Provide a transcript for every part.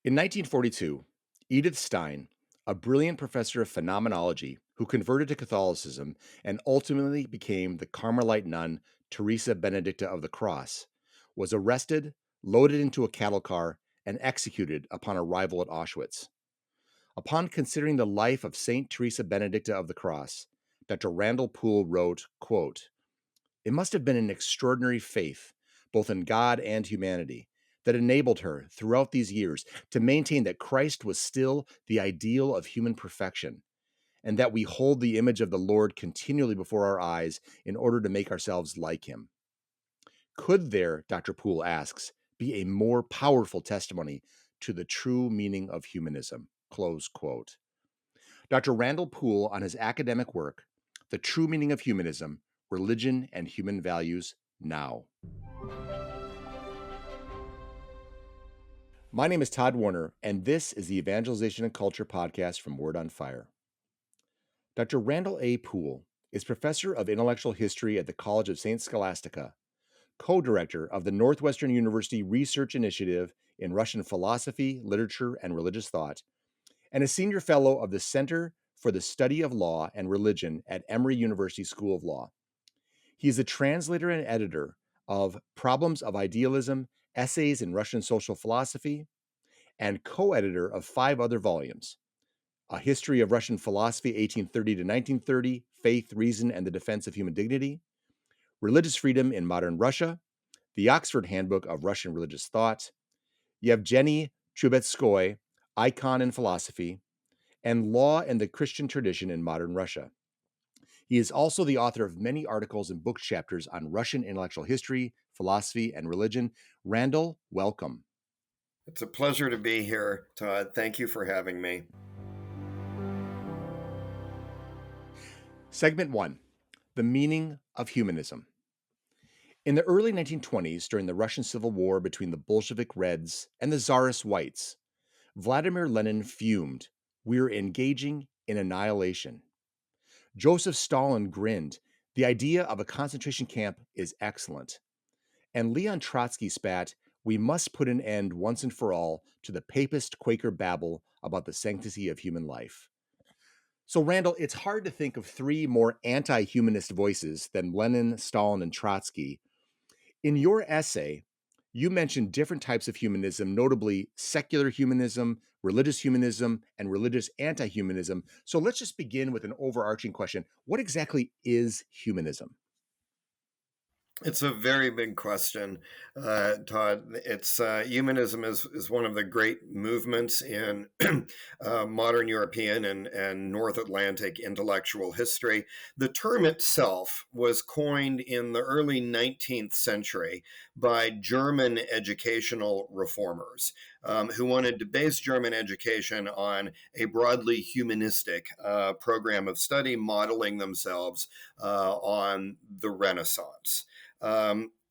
In 1942, Edith Stein, a brilliant professor of phenomenology who converted to Catholicism and ultimately became the Carmelite nun Teresa Benedicta of the Cross, was arrested, loaded into a cattle car, and executed upon arrival at Auschwitz. Upon considering the life of Saint Teresa Benedicta of the Cross, Dr. Randall Poole wrote, quote, "It must have been an extraordinary faith, both in God and humanity, that enabled her, throughout these years, to maintain that Christ was still the ideal of human perfection, and that we hold the image of the Lord continually before our eyes in order to make ourselves like him. Could there, Dr. Poole asks, be a more powerful testimony to the true meaning of humanism?" Close quote. Dr. Randall Poole, on his academic work, The True Meaning of Humanism, Religion and Human Values Now. My name is Todd Warner, and this is the Evangelization and Culture podcast from Word on Fire. Dr. Randall A. Poole is professor of intellectual history at the College of St. Scholastica, co-director of the Northwestern University Research Initiative in Russian Philosophy, Literature, and Religious Thought, and a senior fellow of the Center for the Study of Law and Religion at Emory University School of Law. He is a translator and editor of Problems of Idealism, Essays in Russian Social Philosophy, and co-editor of 5 other volumes: A History of Russian Philosophy, 1830 to 1930, Faith, Reason, and the Defense of Human Dignity, Religious Freedom in Modern Russia, the Oxford Handbook of Russian Religious Thought, Yevgeny Trubetskoy, Icon in Philosophy, and Law and the Christian Tradition in Modern Russia. He is also the author of many articles and book chapters on Russian intellectual history, philosophy, and religion. Randall, welcome. It's a pleasure to be here, Todd. Thank you for having me. Segment 1, The Meaning of Humanism. In the early 1920s, during the Russian Civil War between the Bolshevik Reds and the Tsarist Whites, Vladimir Lenin fumed, "We're engaging in annihilation." Joseph Stalin grinned, "The idea of a concentration camp is excellent." And Leon Trotsky spat, "We must put an end once and for all to the papist Quaker babble about the sanctity of human life." So, Randall, it's hard to think of 3 more anti-humanist voices than Lenin, Stalin, and Trotsky. In your essay, you mentioned different types of humanism, notably secular humanism, religious humanism, and religious anti-humanism. So let's just begin with an overarching question. What exactly is humanism? It's a very big question, Todd. It's humanism is one of the great movements in modern European and North Atlantic intellectual history. The term itself was coined in the early 19th century by German educational reformers who wanted to base German education on a broadly humanistic program of study, modeling themselves on the Renaissance.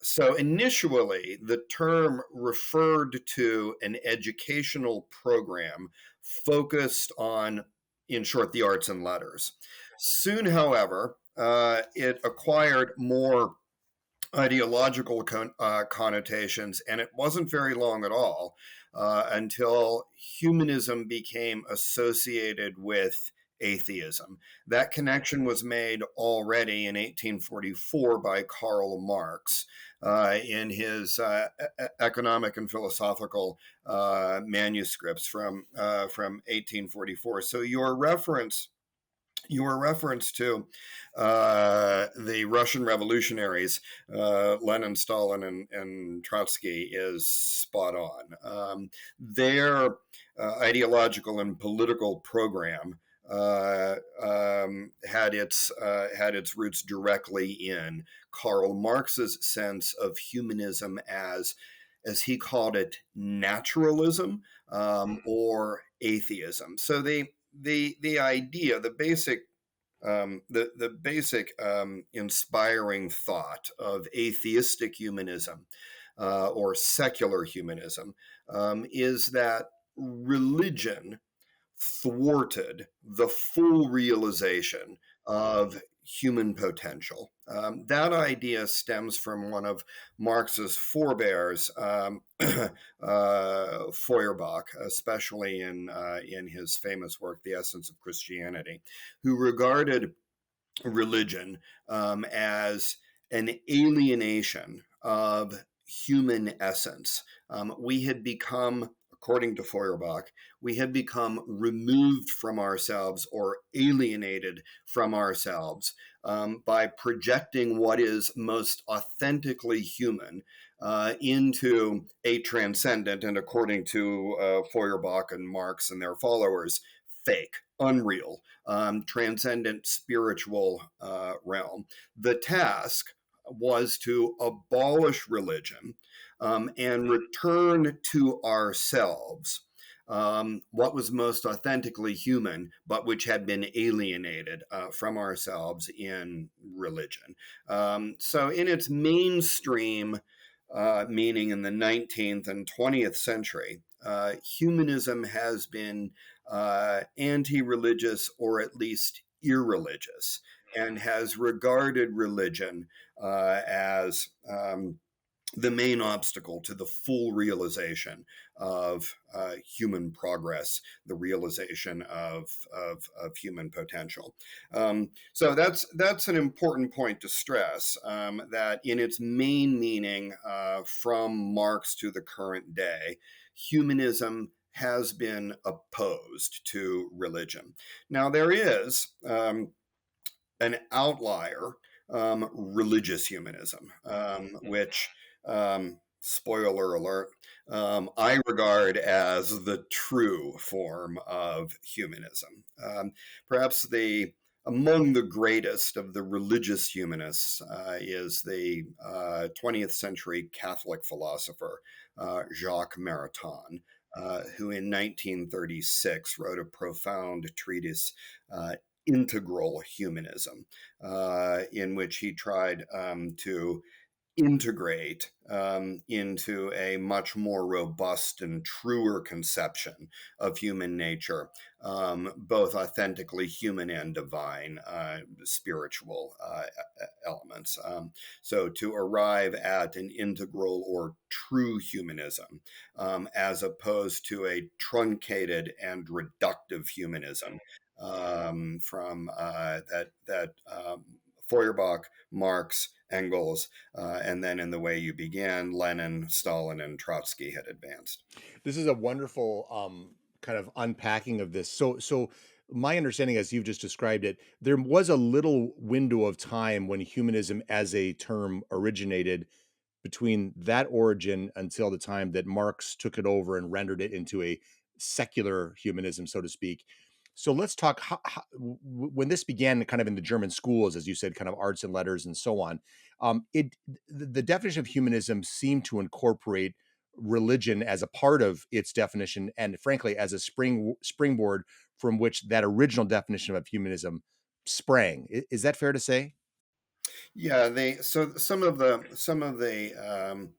So initially, the term referred to an educational program focused on, in short, the arts and letters. Soon, however, it acquired more ideological connotations, and it wasn't very long at all until humanism became associated with atheism. That connection was made already in 1844 by Karl Marx in his economic and philosophical manuscripts from 1844. So your reference to the Russian revolutionaries, Lenin, Stalin, and Trotsky, is spot on. Their ideological and political program had its roots directly in Karl Marx's sense of humanism as he called it, naturalism or atheism. So the idea, the basic inspiring thought of atheistic humanism or secular humanism is that religion thwarted the full realization of human potential. That idea stems from one of Marx's forebears, Feuerbach, especially in his famous work, The Essence of Christianity, who regarded religion as an alienation of human essence. We had become, according to Feuerbach, we had become removed from ourselves or alienated from ourselves by projecting what is most authentically human into a transcendent, and according to Feuerbach and Marx and their followers, fake, unreal, transcendent spiritual realm. The task was to abolish religion and return to ourselves what was most authentically human, but which had been alienated from ourselves in religion. So, in its mainstream meaning in the 19th and 20th century, humanism has been anti religious or at least irreligious and has regarded religion as the main obstacle to the full realization of human progress, the realization of human potential. So that's an important point to stress, that in its main meaning from Marx to the current day, humanism has been opposed to religion. Now, there is an outlier, religious humanism, which, spoiler alert, I regard as the true form of humanism. Perhaps among the greatest of the religious humanists is the 20th century Catholic philosopher Jacques Maritain, who in 1936 wrote a profound treatise, Integral Humanism, in which he tried to integrate into a much more robust and truer conception of human nature, both authentically human and divine, spiritual elements. So to arrive at an integral or true humanism, as opposed to a truncated and reductive humanism from Feuerbach, Marx, Engels, and then in the way you began, Lenin, Stalin, and Trotsky had advanced. This is a wonderful kind of unpacking of this. So my understanding, as you've just described it, there was a little window of time when humanism as a term originated between that origin until the time that Marx took it over and rendered it into a secular humanism, so to speak. So let's talk when this began, kind of in the German schools, as you said, kind of arts and letters and so on. The definition of humanism seemed to incorporate religion as a part of its definition, and frankly, as a springboard from which that original definition of humanism sprang. Is that fair to say? Yeah, so some of the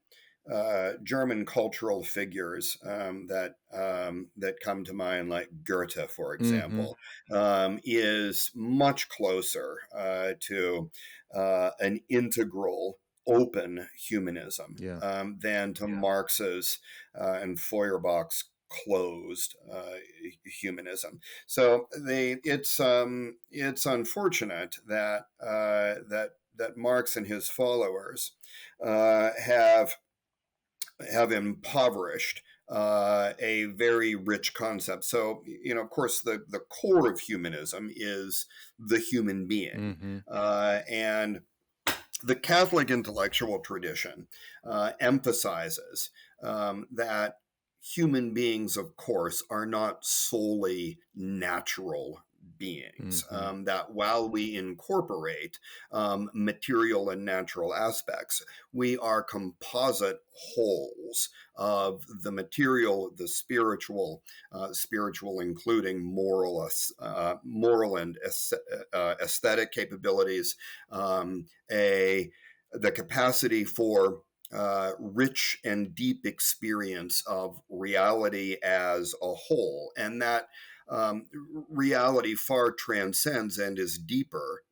German cultural figures that come to mind, like Goethe, for Hmm. example, is much closer to an integral, open humanism Yeah. than to Marx's and Feuerbach's closed humanism. So it's unfortunate that Marx and his followers have impoverished a very rich concept. So, of course, the core of humanism is the human being. Hmm. And the Catholic intellectual tradition emphasizes that human beings, of course, are not solely natural beings. Hmm. That while we incorporate material and natural aspects, we are composite wholes of the material, the spiritual including moral and aesthetic capabilities, the capacity for rich and deep experience of reality as a whole, and that reality far transcends and is deeper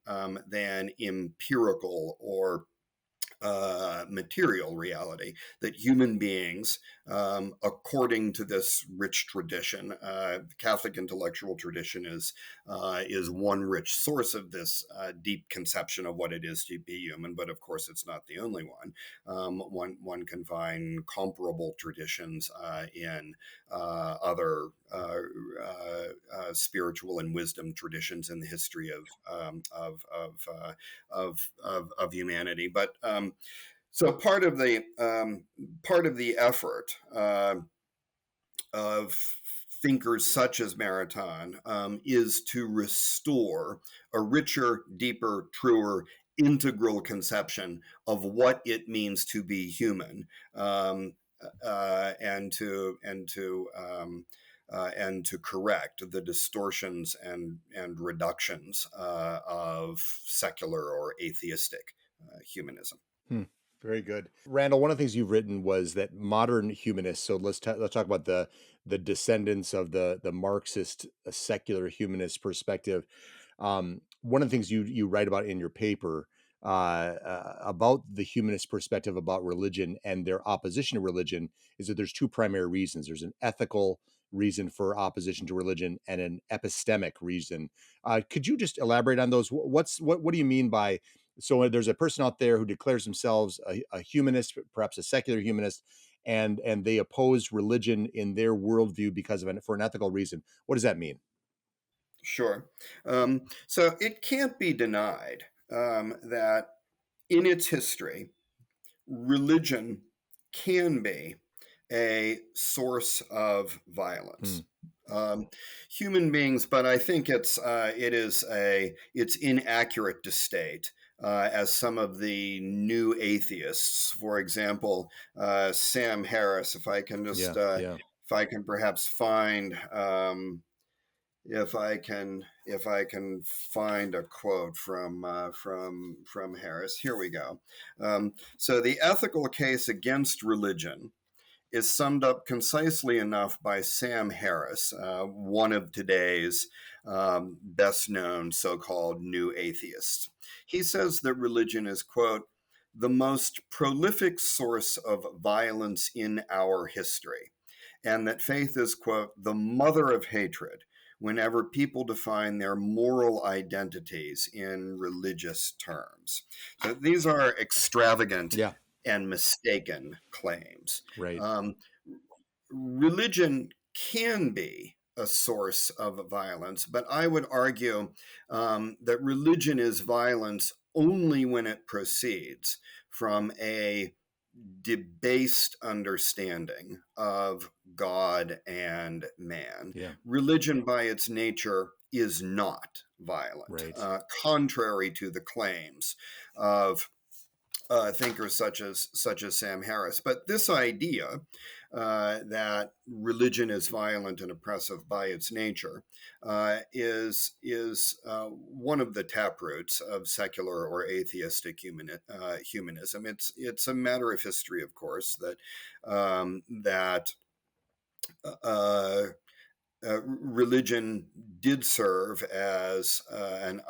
than empirical or material reality, that human beings, according to this rich tradition, the Catholic intellectual tradition is one rich source of this deep conception of what it is to be human. But of course, it's not the only one. One can find comparable traditions in other spiritual and wisdom traditions in the history of humanity. But so part of the effort of thinkers such as Maritain is to restore a richer, deeper, truer, integral conception of what it means to be human, and to correct the distortions and reductions of secular or atheistic humanism. Hmm. Very good. Randall, one of the things you've written was that modern humanists, so let's talk about the descendants of the Marxist secular humanist perspective. One of the things you write about in your paper about the humanist perspective about religion and their opposition to religion is that there's two primary reasons. There's an ethical reason for opposition to religion and an epistemic reason. Could you just elaborate on those? What do you mean by, so there's a person out there who declares themselves a humanist, perhaps a secular humanist, and they oppose religion in their worldview because of for an ethical reason. What does that mean? Sure. So it can't be denied that in its history, religion can be a source of Hmm. violence. Um, Human beings, but I think it's inaccurate to state, as some of the new atheists, for example, Sam Harris. Yeah, yeah. If I can perhaps find. If I can find a quote from Harris. Here we go. So the ethical case against religion is summed up concisely enough by Sam Harris, one of today's best known so-called new atheists. He says that religion is, quote, the most prolific source of violence in our history, and that faith is, quote, the mother of hatred whenever people define their moral identities in religious terms. So these are extravagant Yeah, and mistaken claims. right. Um, Religion can be a source of violence, but I would argue that religion is violence only when it proceeds from a debased understanding of God and man. Yeah, Religion, by its nature, is not violent, right. contrary to the claims of thinkers such as Sam Harris. But this idea that religion is violent and oppressive by its nature is one of the taproots of secular or atheistic humanism. It's a matter of history, of course, that uh, religion did serve as a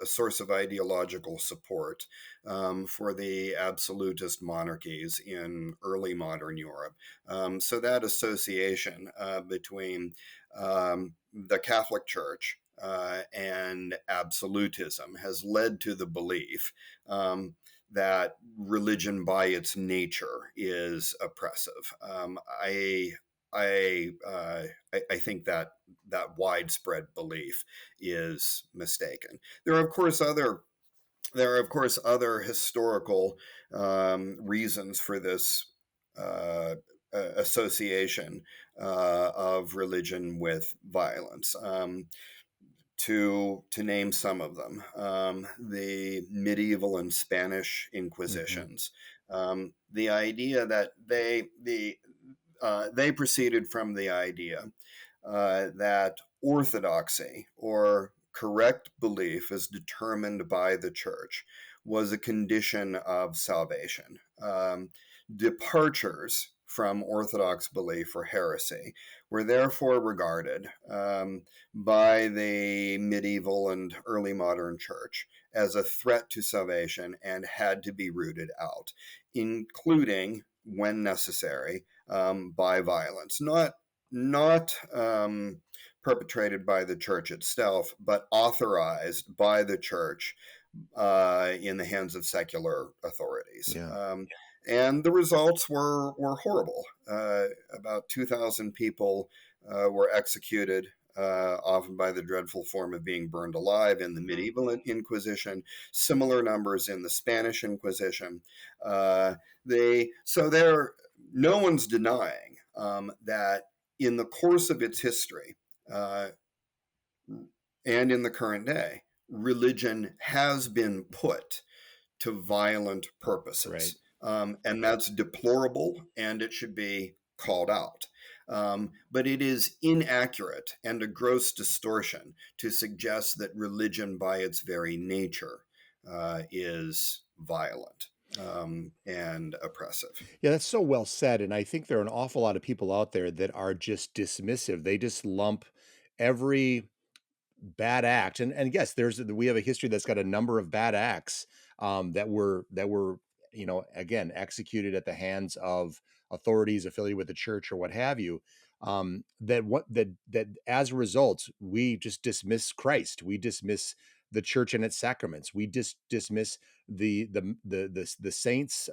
source of ideological support for the absolutist monarchies in early modern Europe. So that association between the Catholic Church and absolutism has led to the belief that religion by its nature is oppressive. I think that that widespread belief is mistaken. There are of course other historical reasons for this association of religion with violence. To name some of them, the medieval and Spanish Hmm. Inquisitions, the idea that they proceeded from the idea that orthodoxy or correct belief as determined by the church was a condition of salvation. Departures from orthodox belief or heresy were therefore regarded by the medieval and early modern church as a threat to salvation and had to be rooted out, including, when necessary, by violence. Not perpetrated by the church itself, but authorized by the church in the hands of secular authorities. Yeah. And the results were horrible. About 2,000 people were executed, often by the dreadful form of being burned alive in the medieval Inquisition, similar numbers in the Spanish Inquisition. No one's denying that in the course of its history, uh, and in the current day, religion has been put to violent Right. purposes. And that's deplorable and it should be called out. But it is inaccurate and a gross distortion to suggest that religion, by its very nature, is violent and oppressive. Yeah, that's so well said. And I think there are an awful lot of people out there that are just dismissive. They just lump every bad act, and yes, we have a history that's got a number of bad acts that were again executed at the hands of authorities affiliated with the church or what have you. That as a result, we just dismiss Christ, we dismiss the church and its sacraments, we dismiss the saints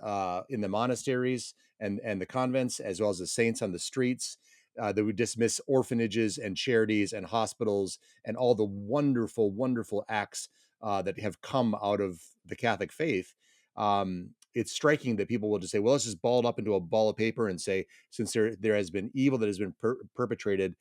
in the monasteries and the convents, as well as the saints on the streets. That we dismiss orphanages and charities and hospitals and all the wonderful, wonderful acts that have come out of the Catholic faith. It's striking that people will just say, well, let's just ball it up into a ball of paper and say, since there has been evil that has been perpetrated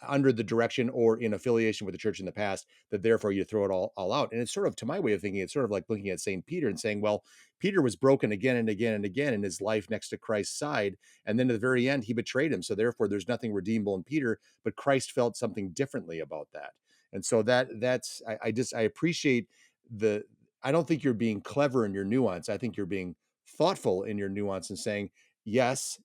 under the direction or in affiliation with the church in the past, that therefore you throw it all out. And it's sort of, to my way of thinking, it's sort of like looking at St. Peter and saying, well, Peter was broken again and again and again in his life next to Christ's side. And then at the very end, he betrayed him. So therefore, there's nothing redeemable in Peter, but Christ felt something differently about that. And so I appreciate the, I don't think you're being clever in your nuance. I think you're being thoughtful in your nuance and saying, yes,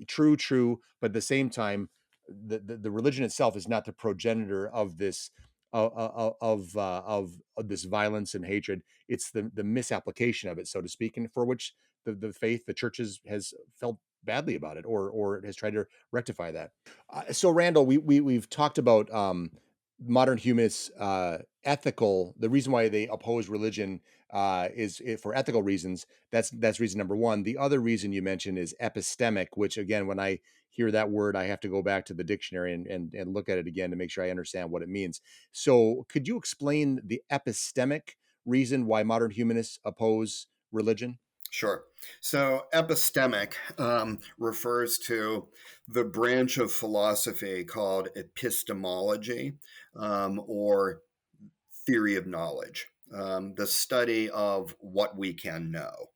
true, but at the same time, the religion itself is not the progenitor of this of this violence and hatred. It's the misapplication of it, so to speak, and for which the faith, the church has felt badly about it, or has tried to rectify that. So Randall, we've talked about modern humanists ethical, the reason why they oppose religion is for ethical reasons. That's reason number one. The other reason you mentioned is epistemic, which again, when I hear that word, I have to go back to the dictionary and look at it again to make sure I understand what it means. So could you explain the epistemic reason why modern humanists oppose religion? Sure. So, epistemic refers to the branch of philosophy called epistemology, or theory of knowledge, the study of what we can know.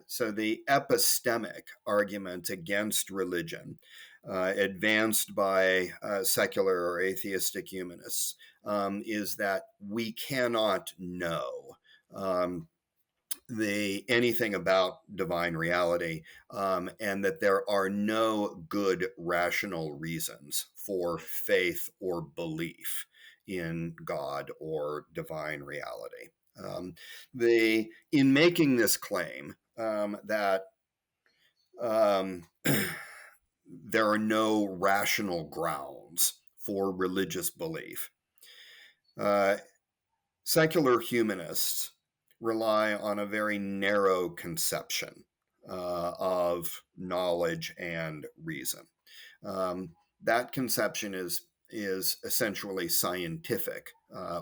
So, the epistemic argument against religion, advanced by secular or atheistic humanists, is that we cannot know. Anything about divine reality, and that there are no good rational reasons for faith or belief in God or divine reality. In making this claim that there are no rational grounds for religious belief, uh, secular humanists rely on a very narrow conception of knowledge and reason. That conception is essentially scientific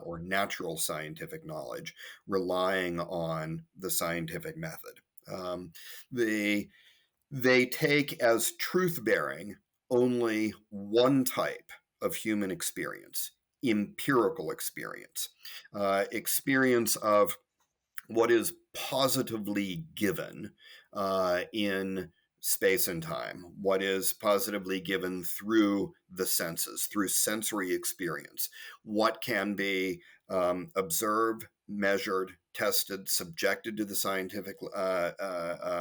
or natural scientific knowledge, relying on the scientific method. They take as truth bearing only one type of human experience: empirical experience, experience of what is positively given in space and time, what is positively given through the senses, through sensory experience, what can be observed, measured, tested, subjected to the scientific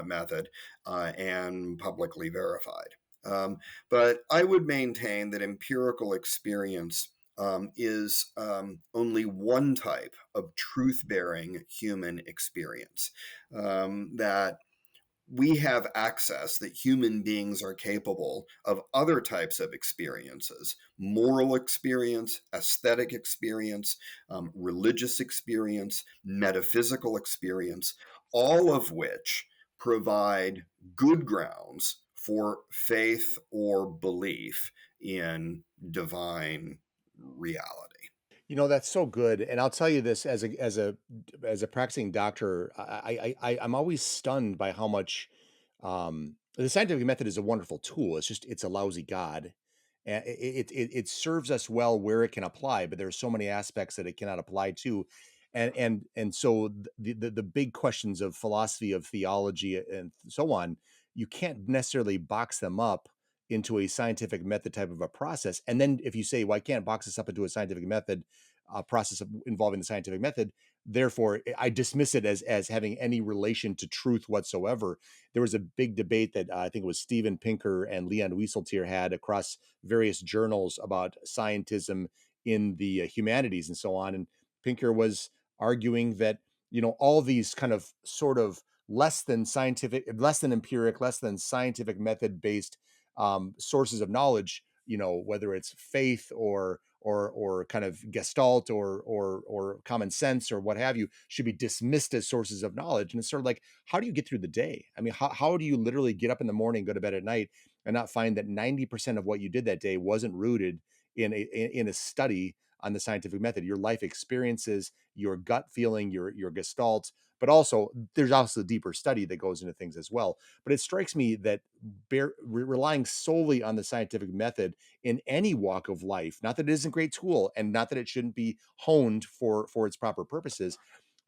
method, and publicly verified. But I would maintain that empirical experience is only one type of truth bearing human experience. That we have access, that human beings are capable of other types of experiences: moral experience, aesthetic experience, religious experience, metaphysical experience, all of which provide good grounds for faith or belief in divine reality. That's so good, and I'll tell you this as a practicing doctor, I'm always stunned by how much the scientific method is a wonderful tool. It's a lousy god, and it serves us well where it can apply, but there are so many aspects that it cannot apply to, and so the big questions of philosophy, of theology, and so on, you can't necessarily box them up into a scientific method type of a process. And then if you say, well, I can't box this up into a scientific method process involving the scientific method, therefore I dismiss it as having any relation to truth whatsoever. There was a big debate that I think it was Steven Pinker and Leon Wieseltier had across various journals about scientism in the humanities and so on. And Pinker was arguing that all these kind of sort of less than scientific, less than empiric, less than scientific method based sources of knowledge, whether it's faith or kind of gestalt or common sense or what have you, should be dismissed as sources of knowledge. And it's sort of like, how do you get through the day? I mean, how do you literally get up in the morning, go to bed at night, and not find that 90% of what you did that day wasn't rooted in a study on the scientific method, your life experiences, your gut feeling, your gestalt, but also there's also a deeper study that goes into things as well. But it strikes me that relying solely on the scientific method in any walk of life, not that it isn't a great tool and not that it shouldn't be honed for its proper purposes,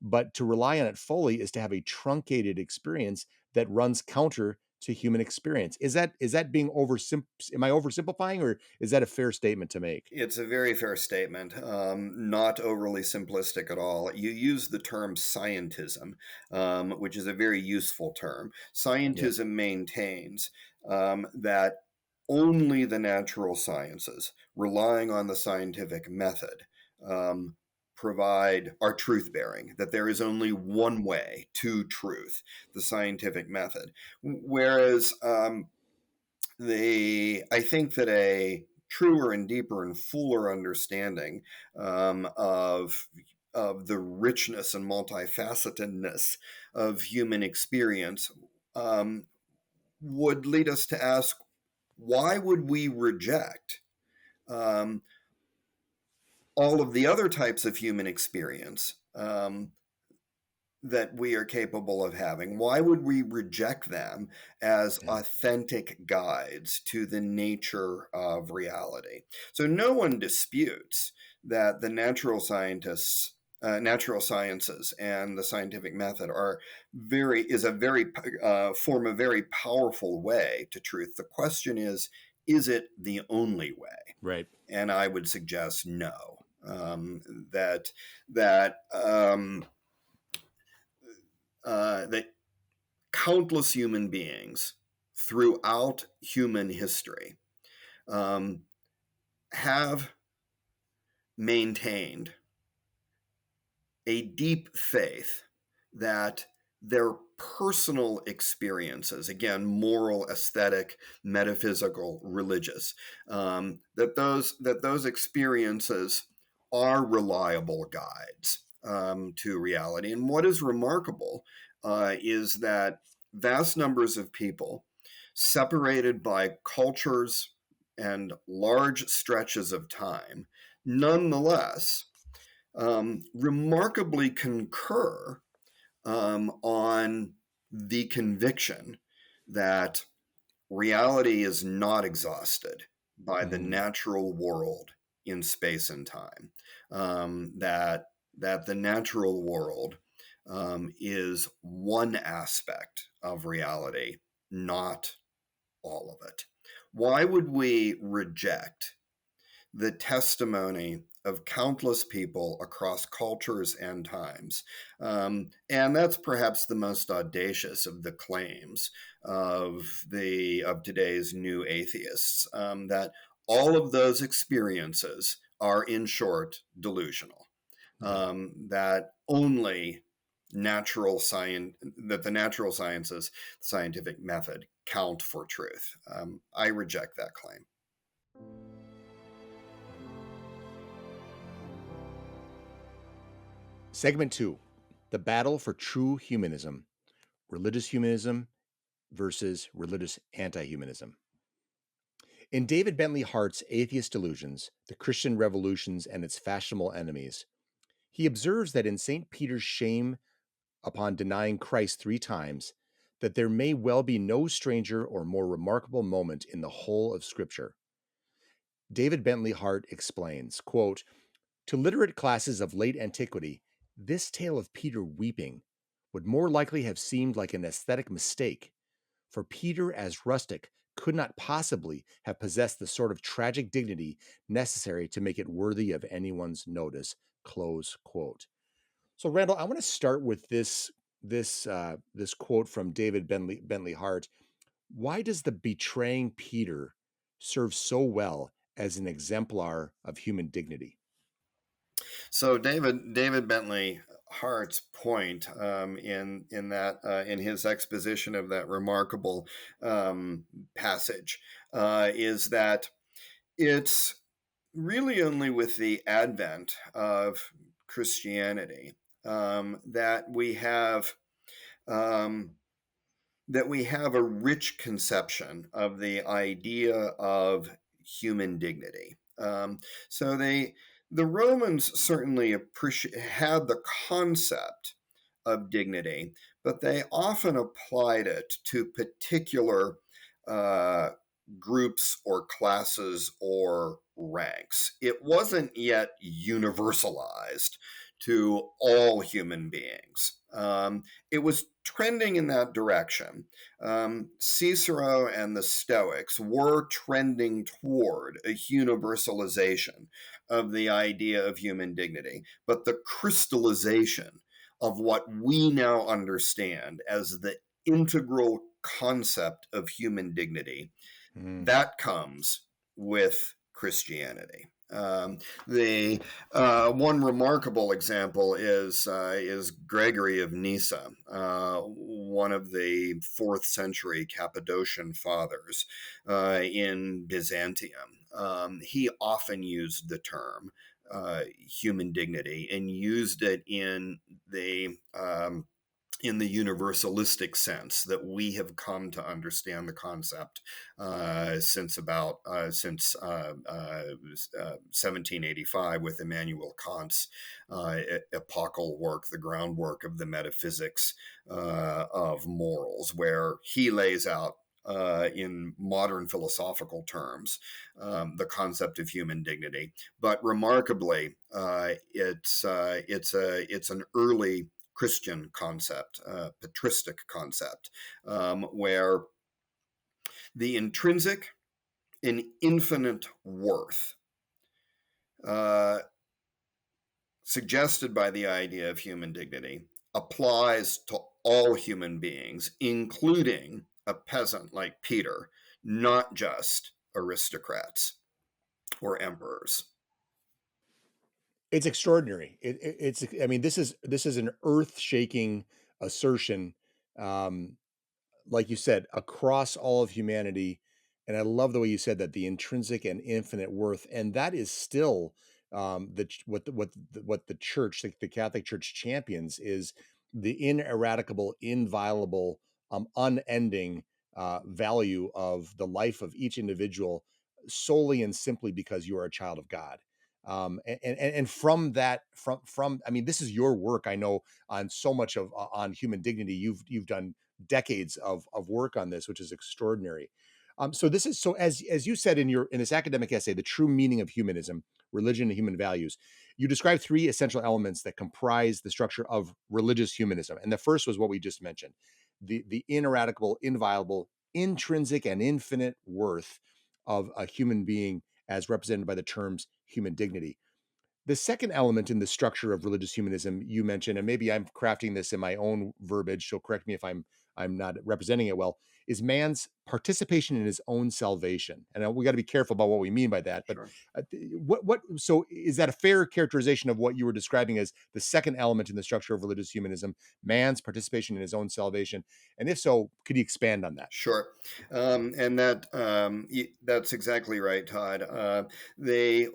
but to rely on it fully is to have a truncated experience that runs counter to human experience. Is that being am I oversimplifying, or is that a fair statement to make? It's a very fair statement, not overly simplistic at all. You use the term scientism, which is a very useful term. Yes. Scientism maintains that only the natural sciences, relying on the scientific method, um, are truth bearing, that there is only one way to truth, the scientific method. Whereas I think that a truer and deeper and fuller understanding of the richness and multifacetedness of human experience um, would lead us to ask, why would we reject um, all of the other types of human experience that we are capable of having? Why would we reject them as Yeah. authentic guides to the nature of reality? So no one disputes that the natural sciences and the scientific method form a very powerful way to truth. The question is it the only way? Right. And I would suggest no. That that that countless human beings throughout human history um, have maintained a deep faith that their personal experiences, again, moral, aesthetic, metaphysical, religious, that those experiences are reliable guides to reality. And what is remarkable is that vast numbers of people, separated by cultures and large stretches of time, nonetheless remarkably concur on the conviction that reality is not exhausted by the Mm. natural world in space and time. That the natural world is one aspect of reality, not all of it. Why would we reject the testimony of countless people across cultures and times. And that's perhaps the most audacious of the claims of today's new atheists, that all of those experiences are, in short, delusional. Yeah. That only natural science, that the natural sciences, scientific method, count for truth. I reject that claim. Segment 2: the battle for true humanism, religious humanism versus religious anti-humanism. In David Bentley Hart's Atheist Delusions, The Christian Revolutions and Its Fashionable Enemies, he observes that in St. Peter's shame upon denying Christ 3 times, that there may well be no stranger or more remarkable moment in the whole of Scripture. David Bentley Hart explains, quote, "To literate classes of late antiquity, this tale of Peter weeping would more likely have seemed like an aesthetic mistake, for Peter as rustic could not possibly have possessed the sort of tragic dignity necessary to make it worthy of anyone's notice." Close quote. So, Randall, I want to start with this quote from David Bentley Hart. Why does the betraying Peter serve so well as an exemplar of human dignity? So David Bentley Hart's point, in that, in his exposition of that remarkable passage, is that it's really only with the advent of Christianity, that we have, um, a rich conception of the idea of human dignity. So the Romans certainly had the concept of dignity, but they often applied it to particular uh, groups or classes or ranks. It wasn't yet universalized to all human beings. It was trending in that direction. Cicero and the Stoics were trending toward a universalization of the idea of human dignity, but the crystallization of what we now understand as the integral concept of human dignity, Mm. that comes with Christianity. The One remarkable example is Gregory of Nyssa, one of the fourth century Cappadocian fathers in Byzantium. He often used the term human dignity and used it in the universalistic sense that we have come to understand the concept since 1785 with Immanuel Kant's epochal work, the groundwork of the metaphysics of morals, where he lays out in modern philosophical terms the concept of human dignity. But remarkably, it's an early Christian concept, patristic concept, where the intrinsic and infinite worth uh, suggested by the idea of human dignity applies to all human beings, including a peasant like Peter, not just aristocrats or emperors. It's extraordinary. It's, I mean, this is an earth-shaking assertion, um, like you said, across all of humanity. And I love the way you said that, the intrinsic and infinite worth, and that is still what the church, the Catholic Church, champions is the ineradicable, inviolable, unending value of the life of each individual, solely and simply because you are a child of God. And from that, from I mean, this is your work. I know on so much of on human dignity. You've done decades of work on this, which is extraordinary. So this is, so as you said in this academic essay, The True Meaning of Humanism, Religion and Human Values, you describe 3 essential elements that comprise the structure of religious humanism. And the first was what we just mentioned: the ineradicable, inviolable, intrinsic, and infinite worth of a human being, as represented by the terms human dignity. The second element in the structure of religious humanism you mentioned, and maybe I'm crafting this in my own verbiage, so correct me if I'm not representing it well, is man's participation in his own salvation. And we got to be careful about what we mean by that. But Sure. what so is that a fair characterization of what you were describing as the second element in the structure of religious humanism, man's participation in his own salvation? And if so, could you expand on that? Sure, and that's exactly right, Todd. They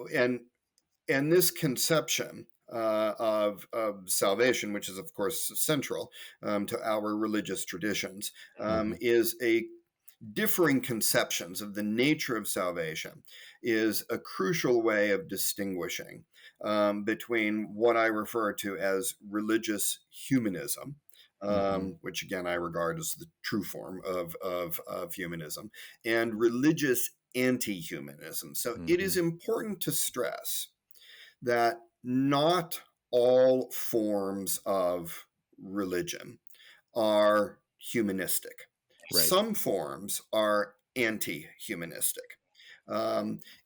and this conception of salvation, which is of course central to our religious traditions, Mhm. is a differing conceptions of the nature of salvation is a crucial way of distinguishing between what I refer to as religious humanism, Mhm. which again I regard as the true form of humanism, and religious anti humanism. So it is Mhm. important to stress that not all forms of religion are humanistic. Right. Some forms are anti humanistic.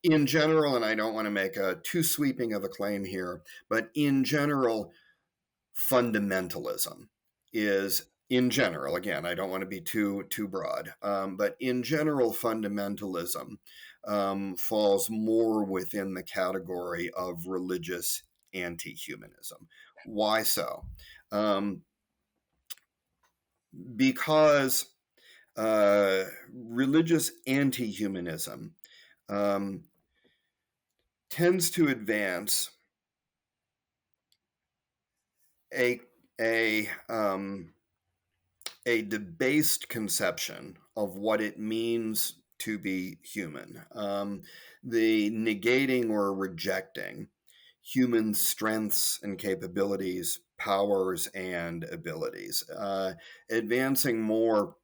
In general, and I don't want to make a too sweeping of a claim here, but in general, fundamentalism is in general, again, I don't want to be too broad, but in general, fundamentalism falls more within the category of religious anti-humanism. Why so? Um, because religious anti-humanism um, tends to advance a a a debased conception of what it means to be human, the negating or rejecting human strengths and capabilities, powers and abilities, advancing more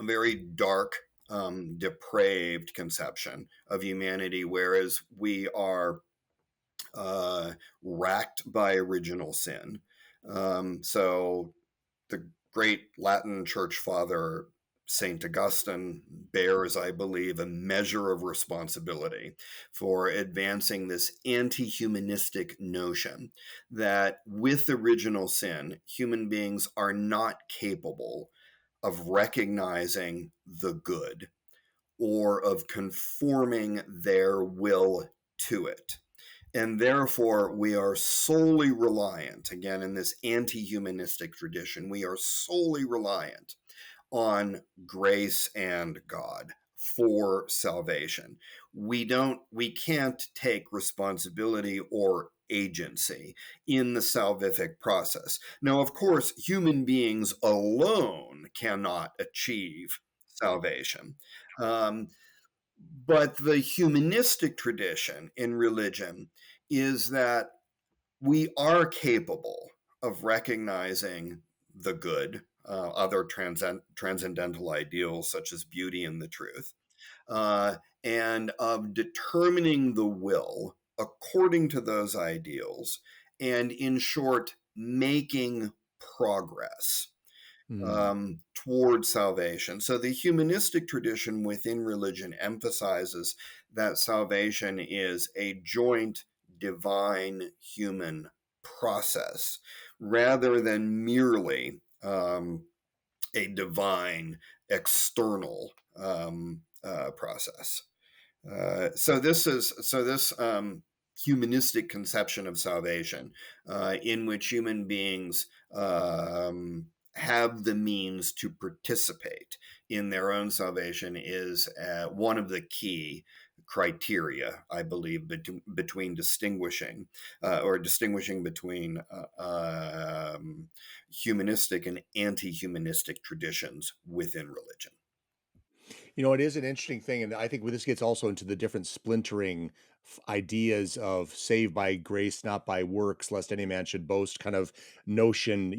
a very dark, depraved conception of humanity, whereas we are racked by original sin. So the great Latin church father Saint Augustine bears, I believe, a measure of responsibility for advancing this anti humanistic notion that with original sin, human beings are not capable of recognizing the good or of conforming their will to it. And therefore, we are solely reliant, again, in this anti humanistic tradition, we are solely reliant on grace and God for salvation. We can't take responsibility or agency in the salvific process. Now, of course, human beings alone cannot achieve salvation. Um, but the humanistic tradition in religion is that we are capable of recognizing the good, other transcendental ideals such as beauty and the truth, uh, and of determining the will according to those ideals, and in short, making progress Mm. toward salvation. So the humanistic tradition within religion emphasizes that salvation is a joint divine human process rather than merely a divine external process. So this humanistic conception of salvation, in which human beings have the means to participate in their own salvation, is one of the key criteria, I believe, between distinguishing or distinguishing between humanistic and anti-humanistic traditions within religion. You know, it is an interesting thing, and I think this gets also into the different splintering ideas of saved by grace, not by works, lest any man should boast kind of notion,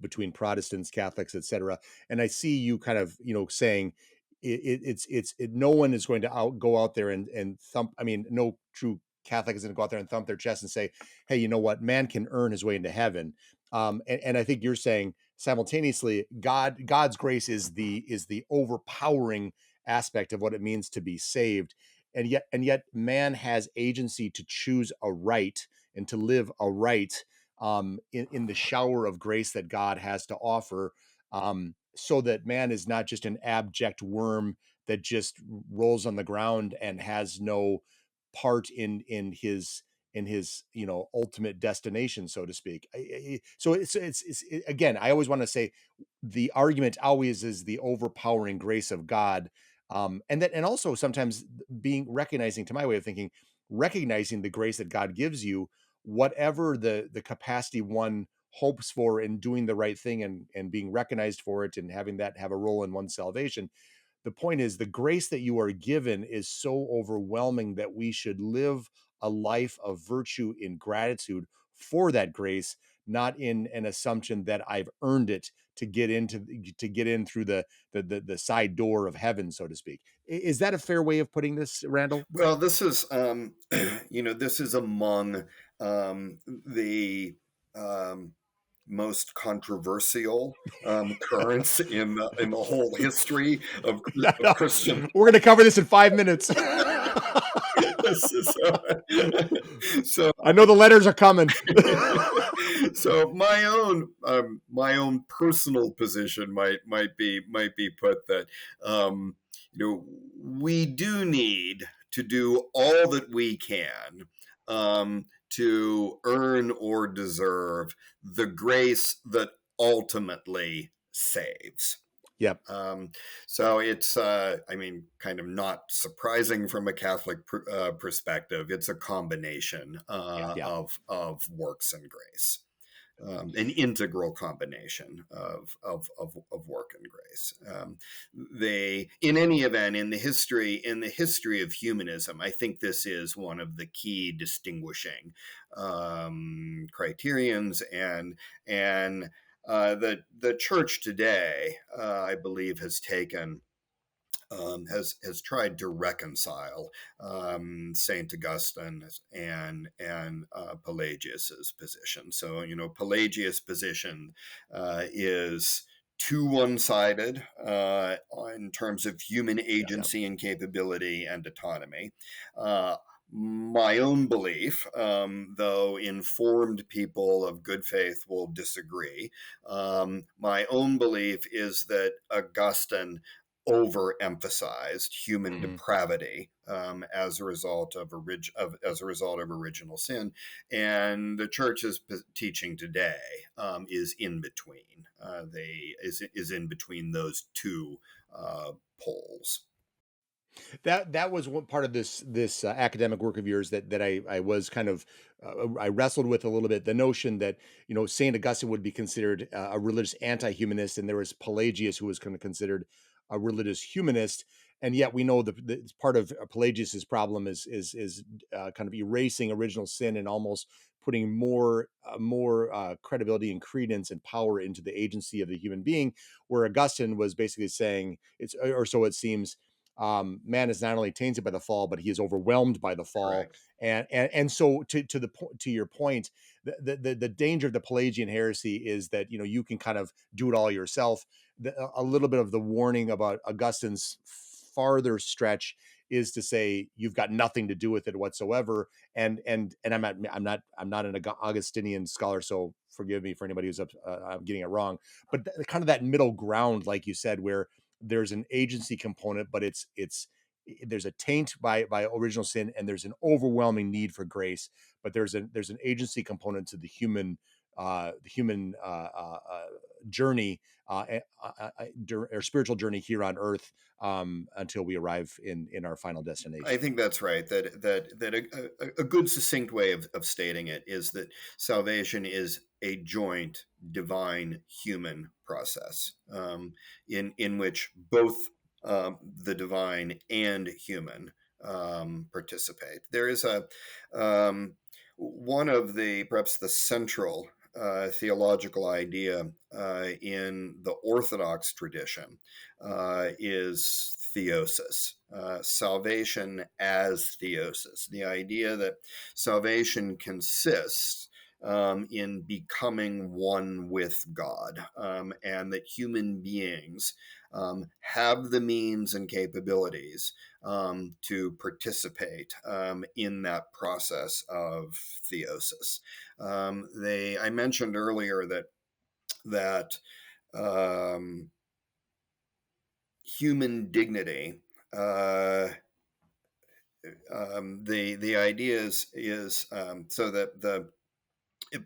between Protestants, Catholics, etc. And I see you kind of, saying no one is going to go out there and thump. I mean, no true Catholic is going to go out there and thump their chest and say, "Hey, you know what? Man can earn his way into heaven." And I think you're saying simultaneously, God's grace is the overpowering aspect of what it means to be saved, and yet man has agency to choose a right and to live aright in the shower of grace that God has to offer, so that man is not just an abject worm that just rolls on the ground and has no part in his ultimate destination, so to speak. So again, I always want to say the argument always is the overpowering grace of God, and also sometimes being recognizing, to my way of thinking, recognizing the grace that God gives you, whatever the capacity one hopes for in doing the right thing and being recognized for it and having that have a role in one's salvation. The point is, the grace that you are given is so overwhelming that we should live a life of virtue in gratitude for that grace, not in an assumption that I've earned it to get in through the side door of heaven, so to speak. Is that a fair way of putting this, Randall? Well, this is, this is among the um, most controversial currents in the whole history No, of no. Christian. We're going to cover this in 5 minutes. This is, so I know the letters are coming. so my own personal position might be put that we do need to do all that we can to earn or deserve the grace that ultimately saves. Yep. Um, so it's, kind of not surprising from a Catholic perspective. It's a combination Yeah. of works and grace, an integral combination of work and grace. They, in any event, in the history of humanism, I think this is one of the key distinguishing criterions, and the church today, I believe, has taken has tried to reconcile Saint Augustine and Pelagius's position. So Pelagius' position is too one-sided in terms of human Yeah. agency and capability and autonomy. My own belief, though informed people of good faith will disagree, my own belief is that Augustine overemphasized human Hmm. depravity as a result of original sin, and the church's teaching today is in between. They is in between those two poles. That was one part of this academic work of yours that I was kind of I wrestled with a little bit, the notion that Saint Augustine would be considered a religious anti-humanist, and there was Pelagius who was kind of considered a religious humanist, and yet we know the part of Pelagius's problem is kind of erasing original sin and almost putting more credibility and credence and power into the agency of the human being, where Augustine was basically saying, it's, or so it seems, man is not only tainted by the fall, but he is overwhelmed by the fall. Correct. And so to your point, the danger of the Pelagian heresy is that you can kind of do it all yourself. A little bit of the warning about Augustine's farther stretch is to say you've got nothing to do with it whatsoever. And I'm not an Augustinian scholar, so forgive me for anybody who's I'm getting it wrong. But kind of that middle ground, like you said, where there's an agency component, but there's a taint by original sin, and there's an overwhelming need for grace, but there's an agency component to the human journey, or spiritual journey here on earth, until we arrive in our final I destination. think that's right. That a good succinct way of stating it is that salvation is a joint divine human process, in which both the divine and human participate. There is one of the perhaps the central theological idea in the Orthodox tradition is theosis, salvation as theosis, the idea that salvation consists in becoming one with God, and that human beings have the means and capabilities to participate in that process of theosis. I mentioned earlier that um, human dignity. The idea is so that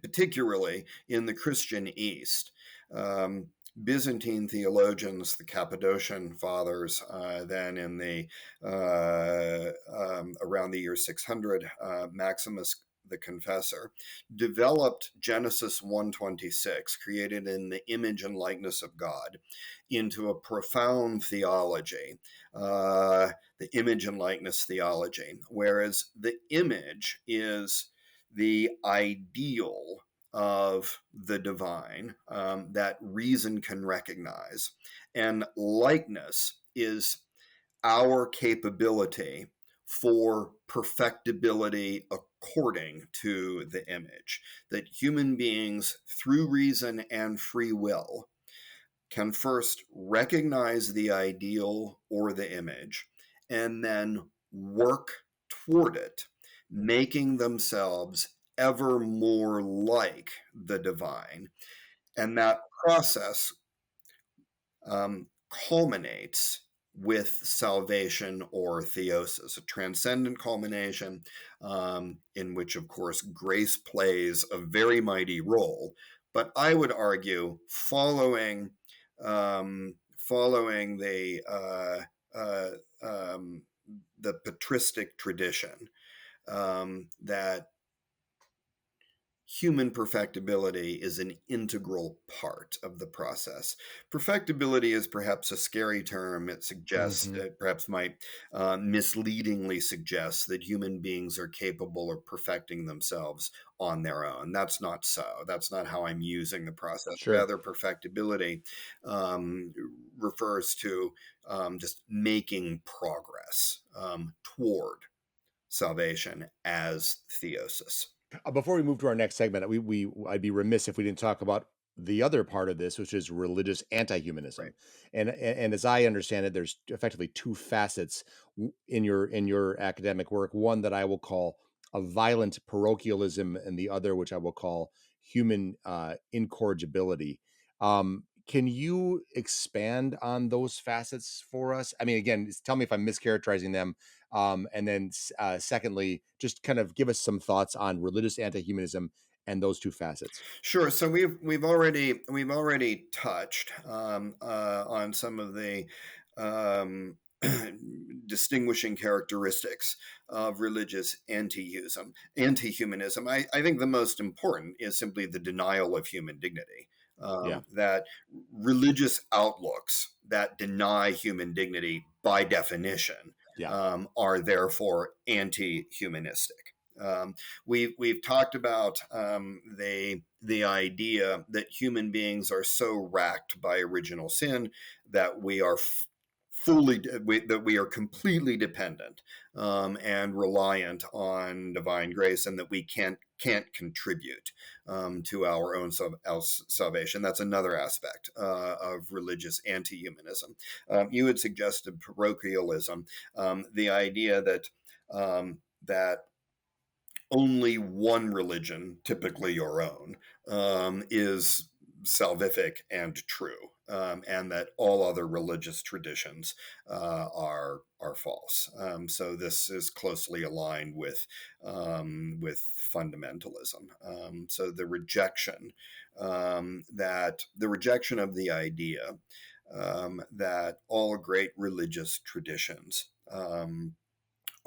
particularly in the Christian East. Um, Byzantine theologians, the Cappadocian fathers, then in the around the year 600, Maximus the Confessor, developed Genesis 1:26, created in the image and likeness of God, into a profound theology, the image and likeness theology, whereas the image is the ideal of the divine that reason can recognize. And likeness is our capability for perfectibility according to the image. That human beings, through reason and free will, can first recognize the ideal or the image and then work toward it, making themselves ever more like the divine. And that process culminates with salvation or theosis, a transcendent culmination in which, of course, grace plays a very mighty role. But I would argue, following the patristic tradition, that human perfectibility is an integral part of the process. Perfectibility is perhaps a scary term. It suggests, Mm-hmm. perhaps might misleadingly suggest that human beings are capable of perfecting themselves on their own. That's not so. That's not how I'm using the process. Sure. Rather, perfectibility refers to just making progress toward salvation as theosis. Before we move to our next segment, I'd be remiss if we didn't talk about the other part of this, which is religious anti-humanism. Right. And as I understand it, there's effectively two facets in your academic work. One that I will call a violent parochialism, and the other, which I will call human incorrigibility. Can you expand on those facets for us? I mean, again, tell me if I'm mischaracterizing them. And then, secondly, just kind of give us some thoughts on religious anti-humanism and those two facets. Sure. So we've already touched on some of the um, distinguishing characteristics of religious anti-humanism. I think the most important is simply the denial of human dignity. Yeah, That religious outlooks that deny human dignity, by definition, yeah. are therefore anti-humanistic. We've talked about the idea that human beings are so racked by original sin that we are that we are completely dependent and reliant on divine grace, and that we can't contribute to our own salvation. That's another aspect of religious anti-humanism. You had suggested parochialism, the idea that only one religion, typically your own, is salvific and true, and that all other religious traditions are false. So this is closely aligned with fundamentalism. So the rejection of the idea that all great religious traditions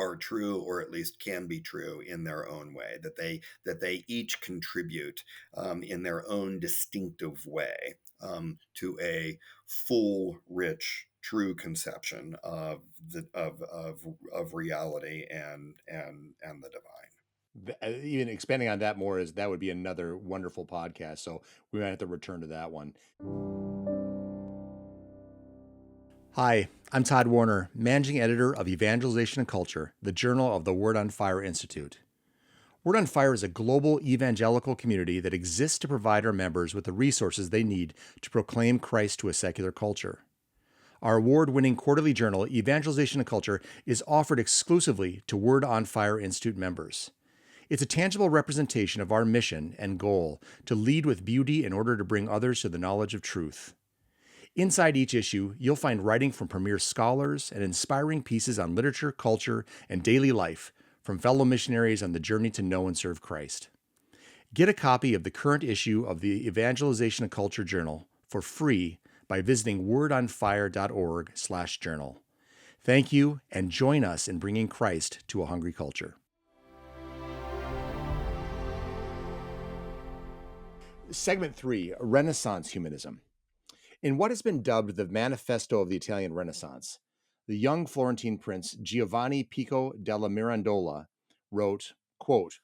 are true, or at least can be true in their own way, that they each contribute in their own distinctive way to a full, rich, true conception of of reality and the divine. Even expanding on that more, is that would be another wonderful podcast. So we might have to return to that one. Hi, I'm Todd Warner, managing editor of Evangelization and Culture, the journal of the Word on Fire Institute. Word on Fire is a global evangelical community that exists to provide our members with the resources they need to proclaim Christ to a secular culture. Our award winning quarterly journal, Evangelization and Culture, is offered exclusively to Word on Fire Institute members. It's a tangible representation of our mission and goal to lead with beauty in order to bring others to the knowledge of truth. Inside each issue, you'll find writing from premier scholars and inspiring pieces on literature, culture, and daily life from fellow missionaries on the journey to know and serve Christ. Get a copy of the current issue of the Evangelization and Culture Journal for free by visiting wordonfire.org/journal. Thank you, and join us in bringing Christ to a hungry culture. Segment 3, Renaissance Humanism. In what has been dubbed the Manifesto of the Italian Renaissance, the young Florentine prince Giovanni Pico della Mirandola wrote, quote,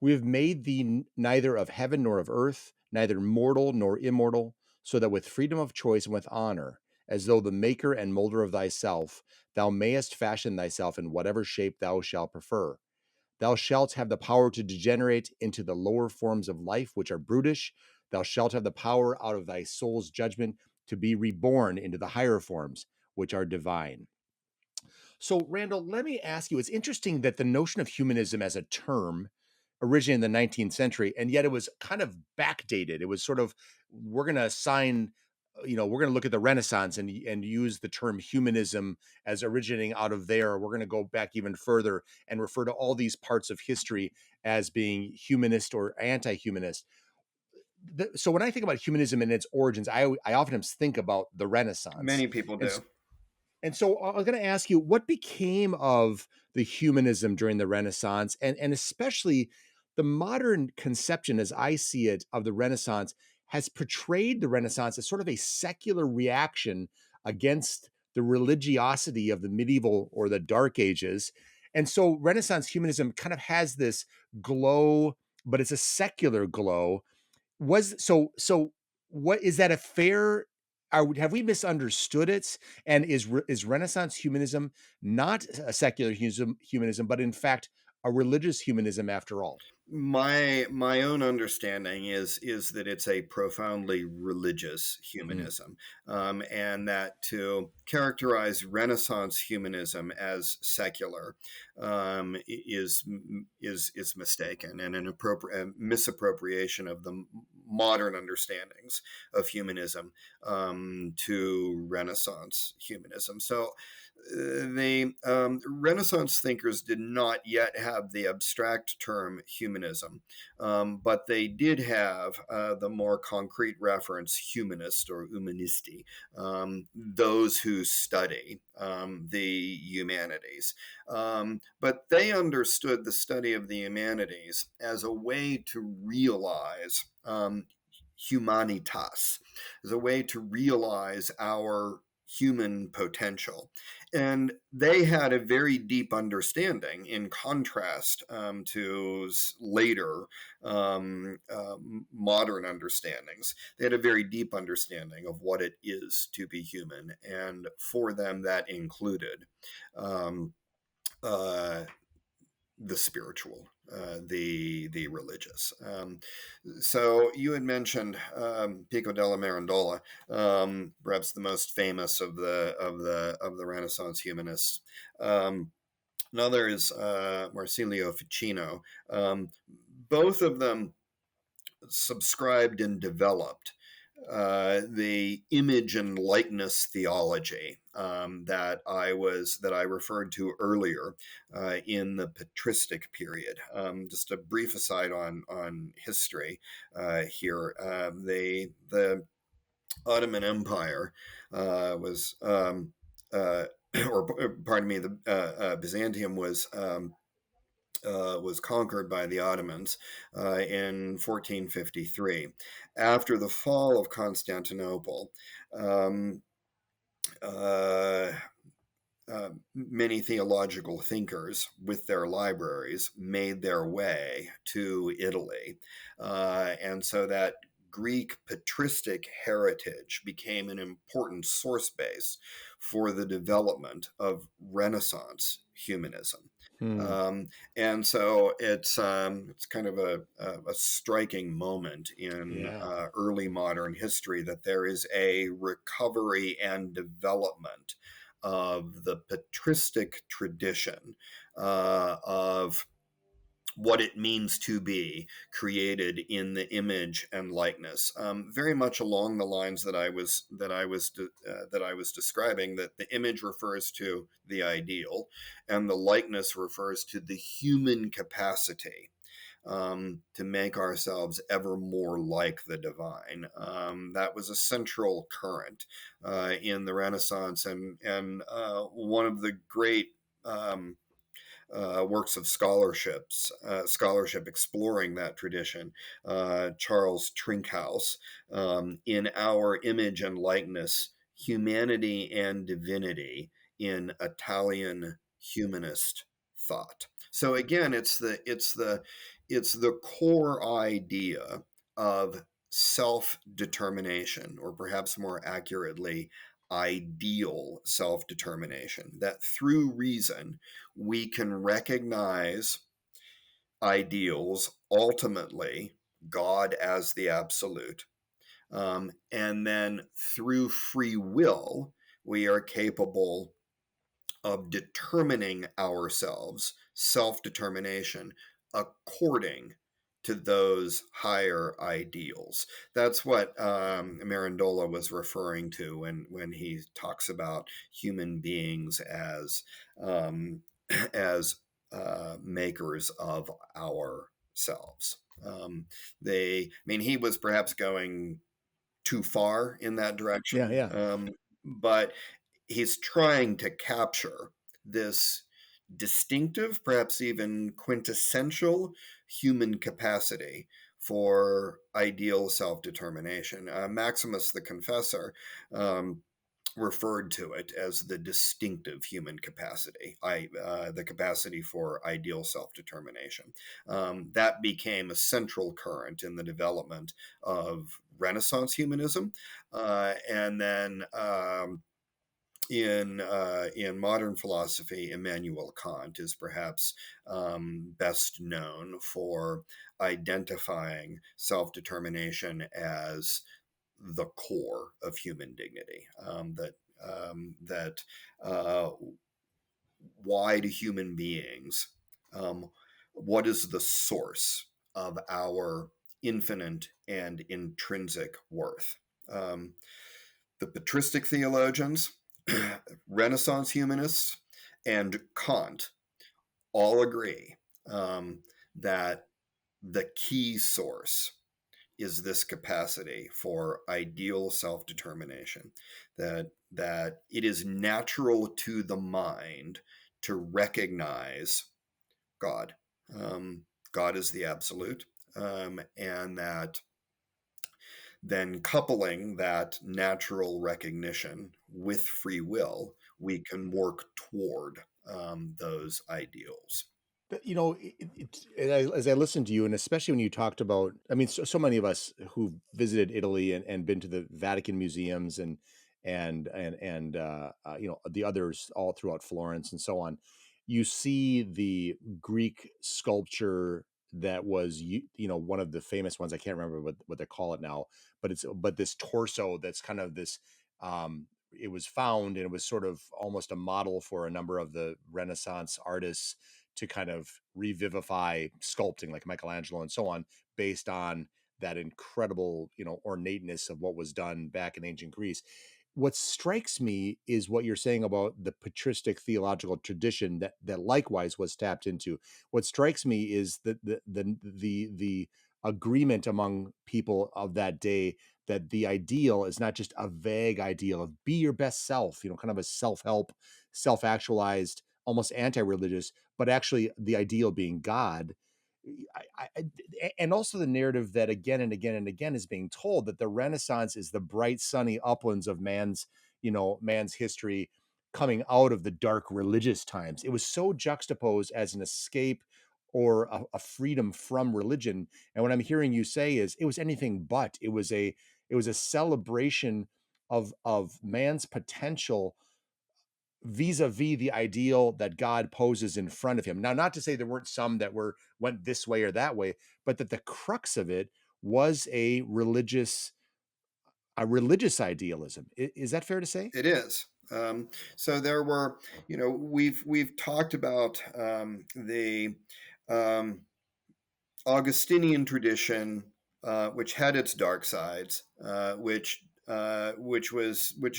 "We have made thee neither of heaven nor of earth, neither mortal nor immortal, so that with freedom of choice and with honor, as though the maker and molder of thyself, thou mayest fashion thyself in whatever shape thou shalt prefer. Thou shalt have the power to degenerate into the lower forms of life, which are brutish. Thou shalt have the power out of thy soul's judgment to be reborn into the higher forms, which are divine." So, Randall, let me ask you, it's interesting that the notion of humanism as a term originated in the 19th century, and yet it was kind of backdated. It was sort of, we're going to assign, we're going to look at the Renaissance and use the term humanism as originating out of there. We're going to go back even further and refer to all these parts of history as being humanist or anti-humanist. So when I think about humanism and its origins, I often think about the Renaissance. Many people And do. and so I was going to ask you, what became of the humanism during the Renaissance, and especially the modern conception, as I see it, of the Renaissance has portrayed the Renaissance as sort of a secular reaction against the religiosity of the medieval or the Dark Ages. And so Renaissance humanism kind of has this glow, but it's a secular glow. Was so what is that a fair have we misunderstood it? And is Renaissance humanism not a secular humanism, but in fact a religious humanism after all? My own understanding is that it's a profoundly religious Mm, humanism, and that to characterize Renaissance humanism as secular is mistaken and an appropriate misappropriation of the modern understandings of humanism to Renaissance humanism. So the Renaissance thinkers did not yet have the abstract term humanism, but they did have the more concrete reference humanist or humanisti, those who study the humanities. But they understood the study of the humanities as a way to realize humanitas, as a way to realize our human potential. And they had a very deep understanding, in contrast to later modern understandings. They had a very deep understanding of what it is to be human. And for them, that included um, uh, the spiritual, the religious. So you had mentioned Pico della Mirandola, perhaps the most famous of the Renaissance humanists. Another is Marsilio Ficino. Both of them subscribed and developed the image and likeness theology that I referred to earlier in the patristic period. Just a brief aside on history here. The Ottoman Empire was. Or pardon me, the Byzantium was conquered by the Ottomans in 1453. After the fall of Constantinople, um, uh, many theological thinkers with their libraries made their way to Italy. And so that Greek patristic heritage became an important source base for the development of Renaissance humanism. Hmm. And so it's kind of a striking moment in Yeah. early modern history that there is a recovery and development of the patristic tradition of what it means to be created in the image and likeness, very much along the lines that I was describing. That the image refers to the ideal, and the likeness refers to the human capacity to make ourselves ever more like the divine. That was a central current in the Renaissance, and one of the great um, works of scholarship exploring that tradition. Charles Trinkhaus, in Our Image and Likeness, Humanity and Divinity in Italian Humanist Thought. So again, it's the core idea of self determination, or perhaps more accurately, ideal self determination, that through reason we can recognize ideals, ultimately, God as the absolute. And then through free will, we are capable of determining ourselves, self determination, according to those higher ideals. That's what Mirandola was referring to when he talks about human beings um, as makers of ourselves. I mean, he was perhaps going too far in that Yeah. direction, Yeah. but he's trying to capture this distinctive, perhaps even quintessential human capacity for ideal self determination. Maximus the Confessor referred to it as the distinctive human capacity, the capacity for ideal self determination. That became a central current in the development of Renaissance humanism. And then in modern philosophy, Immanuel Kant is perhaps best known for identifying self determination as the core of human dignity. That why do human beings? Um, what is the source of our infinite and intrinsic worth? Um, the patristic theologians, Renaissance humanists, and Kant all agree that the key source is this capacity for ideal self-determination, that it is natural to the mind to recognize God. God is the absolute, and that then coupling that natural recognition with free will, we can work toward those ideals. As I listened to you, and especially when you talked about, I mean, so many of us who've visited Italy and been to the Vatican museums and the others all throughout Florence and so on, you see the Greek sculpture that was one of the famous ones. I can't remember what they call it now, but this torso that's kind of this. It was found, and it was sort of almost a model for a number of the Renaissance artists to kind of revivify sculpting, like Michelangelo and so on, based on that incredible, ornateness of what was done back in ancient Greece. What strikes me is what you're saying about the patristic theological tradition that likewise was tapped into. What strikes me is that the agreement among people of that day that the ideal is not just a vague ideal of be your best self, kind of a self-help, self-actualized, almost anti-religious, but actually the ideal being God. And also the narrative that again and again and again is being told that the Renaissance is the bright, sunny uplands of man's history coming out of the dark religious times. It was so juxtaposed as an escape or a freedom from religion. And what I'm hearing you say is it was anything but. It was a celebration of man's potential vis-a-vis the ideal that God poses in front of him. Now, not to say there weren't some that went this way or that way, but that the crux of it was a religious idealism. Is that fair to say? It is. So there were, we've talked about the um, Augustinian tradition, which had its dark sides, which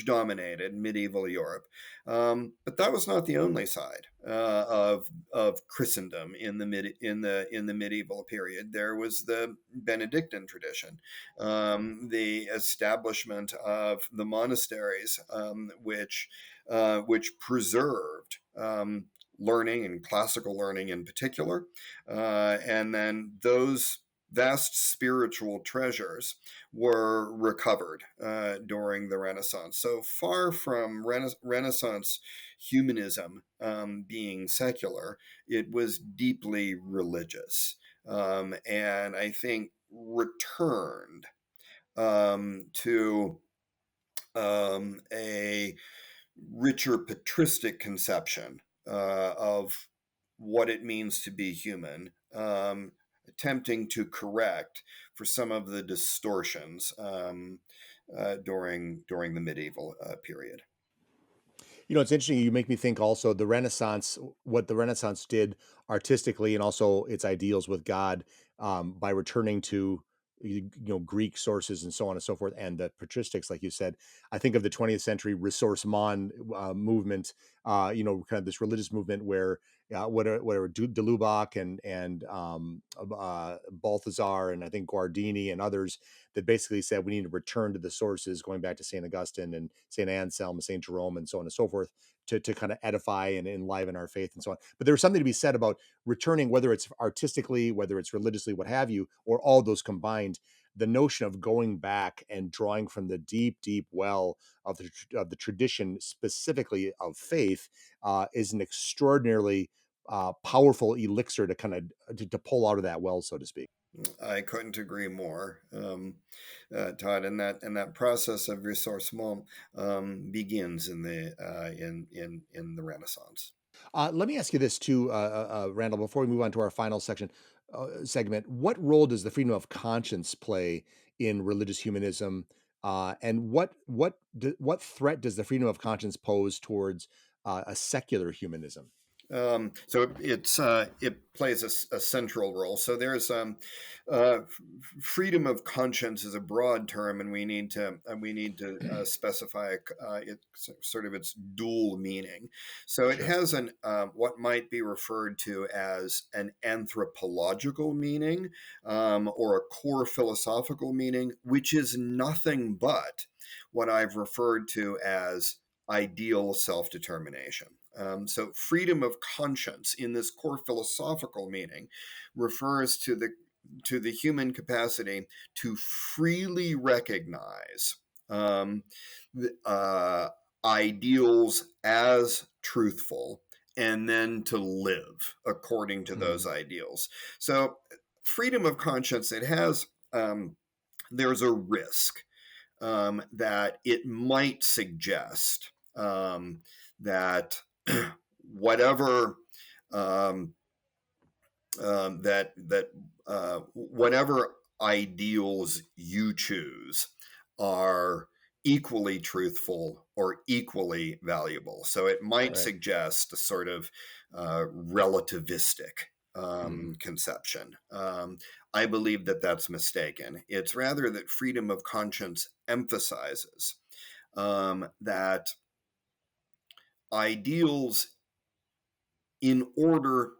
dominated medieval Europe, but that was not the only side of Christendom in the medieval period. There was the Benedictine tradition, the establishment of the monasteries, which preserved. Learning and classical learning in particular, and then those vast spiritual treasures were recovered during the Renaissance. So far from Renaissance humanism being secular, it was deeply religious, and I think returned to a richer patristic conception of what it means to be human, attempting to correct for some of the distortions during the medieval period. It's interesting. You make me think also the Renaissance, what the Renaissance did artistically and also its ideals with God, by returning to Greek sources and so on and so forth, and the patristics, like you said. I think of the 20th century ressourcement movement, kind of this religious movement where whatever de Lubac and Balthazar and I think Guardini and others that basically said we need to return to the sources, going back to St. Augustine and St. Anselm and St. Jerome and so on and so forth, to kind of edify and enliven our faith and so on. But there was something to be said about returning, whether it's artistically, whether it's religiously, what have you, or all those combined. The notion of going back and drawing from the deep, deep well of the tradition, specifically of faith, is an extraordinarily powerful elixir to kind of to pull out of that well, so to speak. I couldn't agree more, Todd. And that process of ressourcement begins in the Renaissance. Let me ask you this too, Randall, before we move on to our final segment. What role does the freedom of conscience play in religious humanism, and what threat does the freedom of conscience pose towards a secular humanism? So it plays a central role. So there's freedom of conscience is a broad term, and we need to specify sort of its dual meaning. So it Sure. has an what might be referred to as an anthropological meaning, or a core philosophical meaning, which is nothing but what I've referred to as ideal self-determination. So freedom of conscience in this core philosophical meaning refers to the human capacity to freely recognize um, ideals as truthful and then to live according to those Mm, ideals. So freedom of conscience, it has there's a risk that it might suggest that whatever um, whatever ideals you choose are equally truthful or equally valuable. So it might right. suggest a sort of relativistic Mm, conception. I believe that that's mistaken. It's rather that freedom of conscience emphasizes that ideals, in order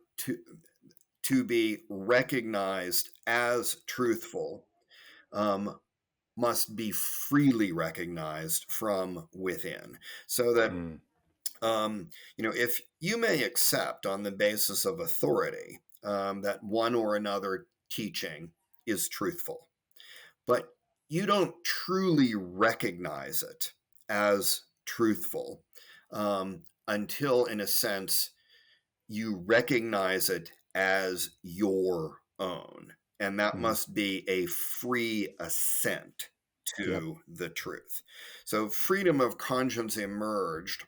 to be recognized as truthful, um, must be freely recognized from within. So that, mm, if you may accept on the basis of authority that one or another teaching is truthful, but you don't truly recognize it as truthful until, in a sense, you recognize it as your own. And that mm, must be a free assent yep. to the truth. So freedom of conscience emerged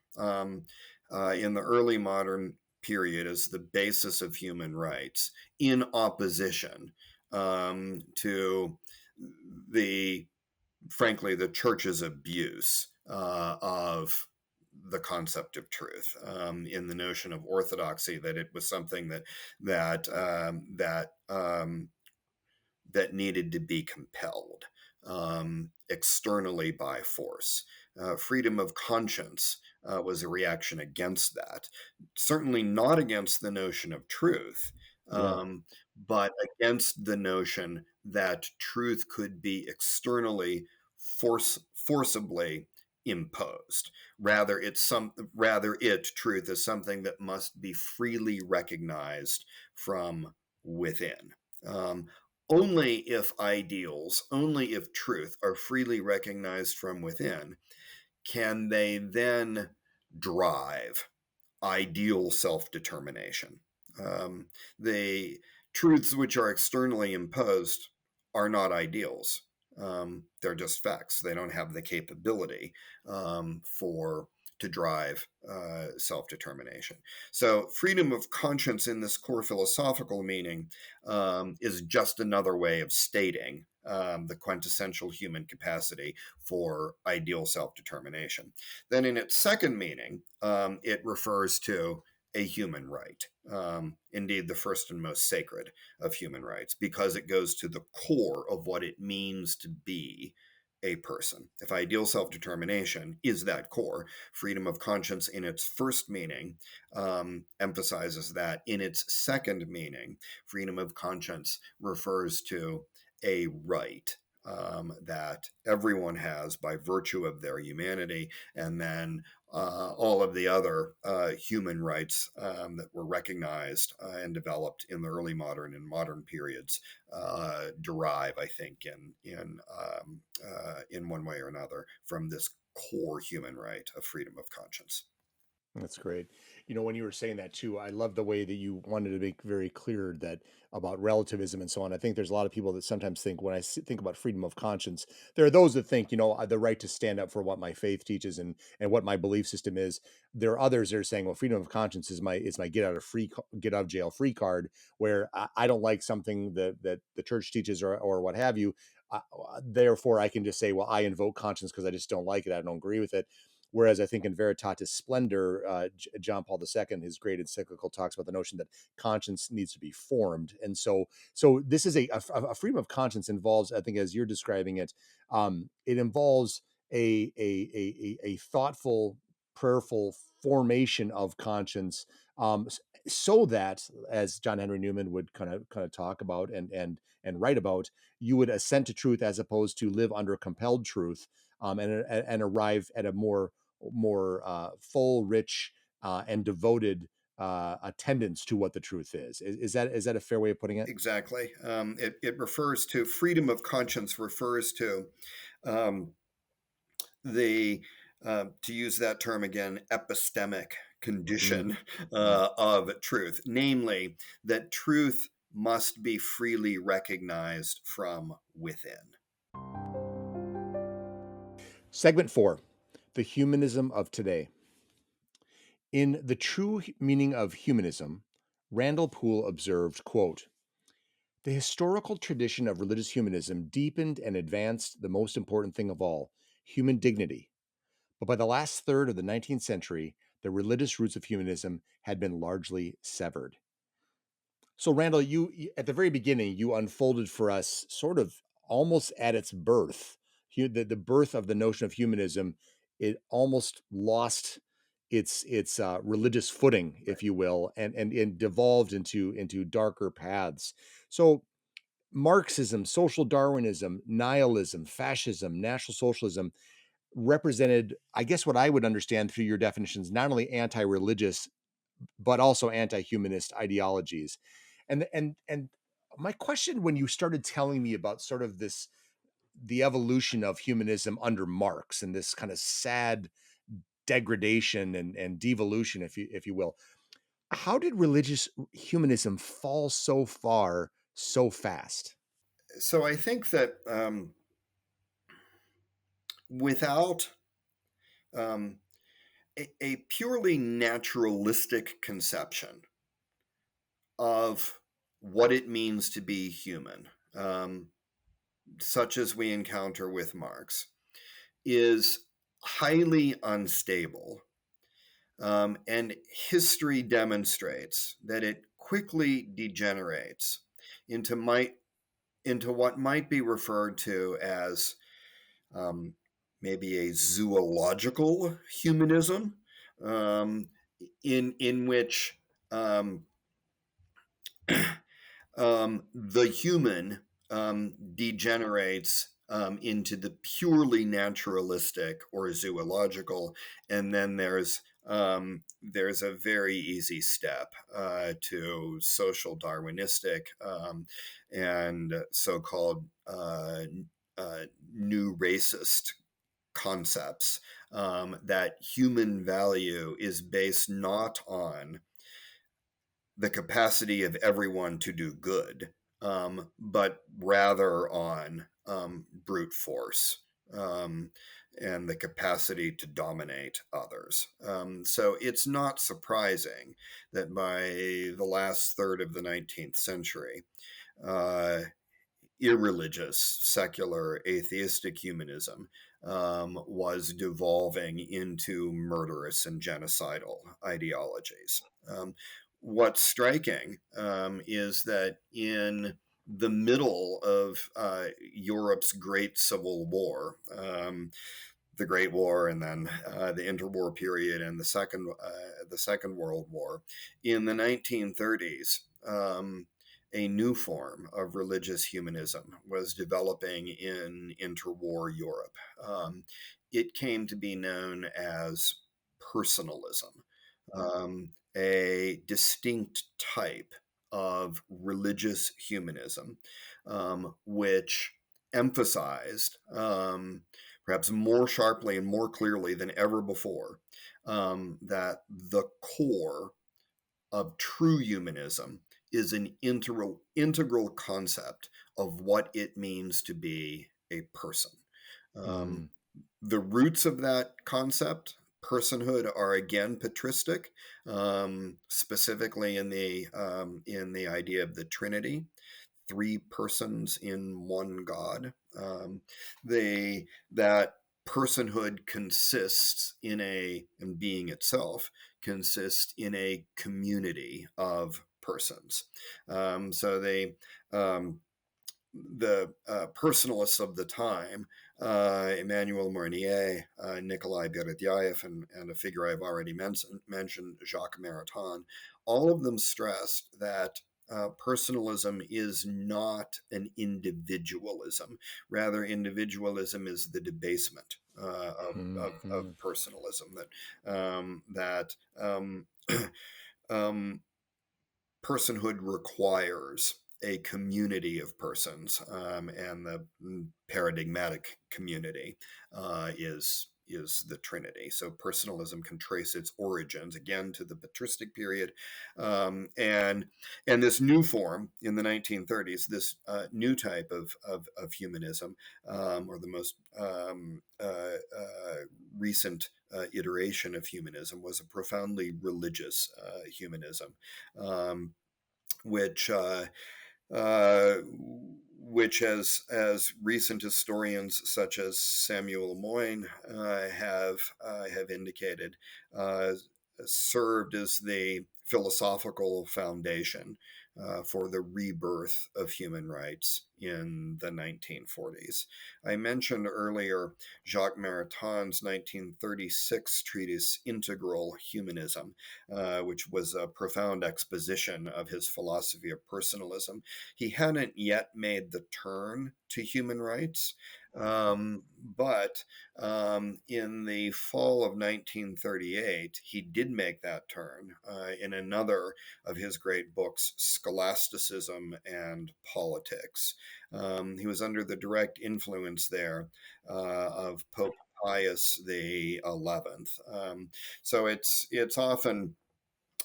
in the early modern period as the basis of human rights in opposition to the frankly, the church's abuse of the concept of truth, in the notion of orthodoxy, that it was something that that needed to be compelled externally by force. Freedom of conscience was a reaction against that. Certainly not against the notion of truth, Yeah. but against the notion that truth could be externally forcibly imposed. Rather, truth is something that must be freely recognized from within. Um, Only if ideals, only if truth are freely recognized from within, can they then drive ideal self determination. Um, the truths which are externally imposed are not ideals. They're just facts. They don't have the capability for to drive self determination. So, freedom of conscience in this core philosophical meaning is just another way of stating the quintessential human capacity for ideal self determination. Then, in its second meaning, it refers to a human right, indeed, the first and most sacred of human rights, because it goes to the core of what it means to be a person. If ideal self determination is that core, freedom of conscience in its first meaning emphasizes that. In its second meaning, freedom of conscience refers to a right that everyone has by virtue of their humanity, and then all of the other human rights that were recognized and developed in the early modern and modern periods derive, I think, in one way or another from this core human right of freedom of conscience. That's great. When you were saying that too, I love the way that you wanted to make very clear that about relativism and so on. I think there's a lot of people that sometimes think when think about freedom of conscience, there are those that think, the right to stand up for what my faith teaches and what my belief system is. There are others that are saying, well, freedom of conscience is my get out of jail free card, where I don't like something that the church teaches or what have you. Therefore, I can just say, well, I invoke conscience because I just don't like it. I don't agree with it. Whereas I think in Veritatis Splendor, John Paul II, his great encyclical, talks about the notion that conscience needs to be formed, and so this is a freedom of conscience involves, I think, as you're describing it, it involves a thoughtful, prayerful formation of conscience, so that, as John Henry Newman would kind of talk about and write about, you would assent to truth as opposed to live under compelled truth, and arrive at a more full, rich, and devoted attendance to what the truth is. Is that a fair way of putting it? Exactly. It refers to freedom of conscience, refers to um, the to use that term again, epistemic Mm, condition mm. of truth, namely that truth must be freely recognized from within. Segment 4: The Humanism of Today. In The True Meaning of Humanism, Randall Poole observed, quote, "The historical tradition of religious humanism deepened and advanced the most important thing of all, human dignity. But by the last third of the 19th century, the religious roots of humanism had been largely severed." So, Randall, at the very beginning, you unfolded for us sort of almost at its birth, the birth of the notion of humanism. It almost lost its religious footing, Right. if you will, and devolved into darker paths. So, Marxism, social Darwinism, nihilism, fascism, National Socialism represented, I guess, what I would understand through your definitions, not only anti-religious but also anti-humanist ideologies. And my question, when you started telling me about sort of the evolution of humanism under Marx and this kind of sad degradation and devolution, if you will, how did religious humanism fall so far so fast? So I think that without um, a purely naturalistic conception of what it means to be human, um, such as we encounter with Marx, is highly unstable. And history demonstrates that it quickly degenerates into into what might be referred to as um, maybe a zoological humanism, um, in which um, the human degenerates into the purely naturalistic or zoological, and then there's a very easy step to social Darwinistic and so-called new racist concepts that human value is based not on the capacity of everyone to do good, but rather on brute force and the capacity to dominate others. So it's not surprising that by the last third of the 19th century, uh, irreligious, secular, atheistic humanism was devolving into murderous and genocidal ideologies. What's striking is that in the middle of Europe's Great Civil War, the Great War, and then the interwar period, and the Second World War, in the 1930s, a new form of religious humanism was developing in interwar Europe. It came to be known as personalism, a distinct type of religious humanism, which emphasized, perhaps more sharply and more clearly than ever before, that the core of true humanism is an integral concept of what it means to be a person. Um, Mm, the roots of that concept, personhood, are again patristic, specifically in the idea of the Trinity, three persons in one God. That personhood consists in and being itself consists in a community of persons. So um, the personalists of the time, Emmanuel Mounier, Nikolai Berdyaev, and a figure I've already mentioned, Jacques Maritain, all of them stressed that personalism is not an individualism. Rather, individualism is the debasement of mhm, personalism. That um, personhood requires a community of persons, and the paradigmatic community is the Trinity. So personalism can trace its origins again to the patristic period, and this new form in the 1930s, this new type of humanism, or the most recent iteration of humanism, was a profoundly religious humanism. Um, which uh, as recent historians such as Samuel Moyn have indicated, uh, served as the philosophical foundation for the rebirth of human rights in the 1940s. I mentioned earlier Jacques Maritain's 1936 treatise Integral Humanism, which was a profound exposition of his philosophy of personalism. He hadn't yet made the turn to human rights, but in the fall of 1938, he did make that turn in another of his great books, Scholasticism and Politics. He was under the direct influence there of Pope Pius the 11th. So it's often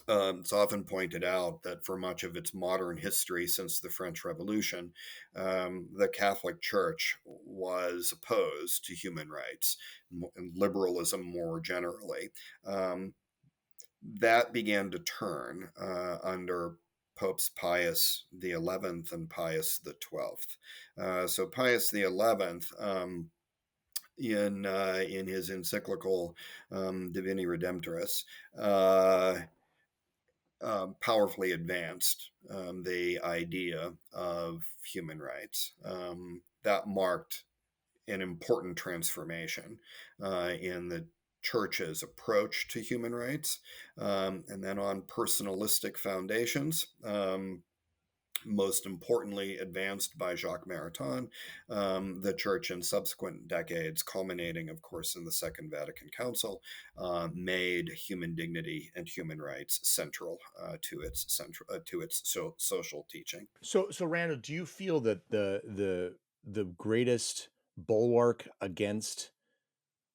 It's often pointed out that for much of its modern history since the French Revolution, the Catholic Church was opposed to human rights and liberalism more generally. Um, that began to turn under Popes Pius XI and Pius XII. So Pius XI, in his encyclical Divini Redemptoris, powerfully advanced the idea of human rights. That marked an important transformation in the church's approach to human rights. And then on personalistic foundations, most importantly advanced by Jacques Maritain, the church in subsequent decades, culminating, of course, in the Second Vatican Council, made human dignity and human rights central to its social teaching. So Randall, do you feel that the greatest bulwark against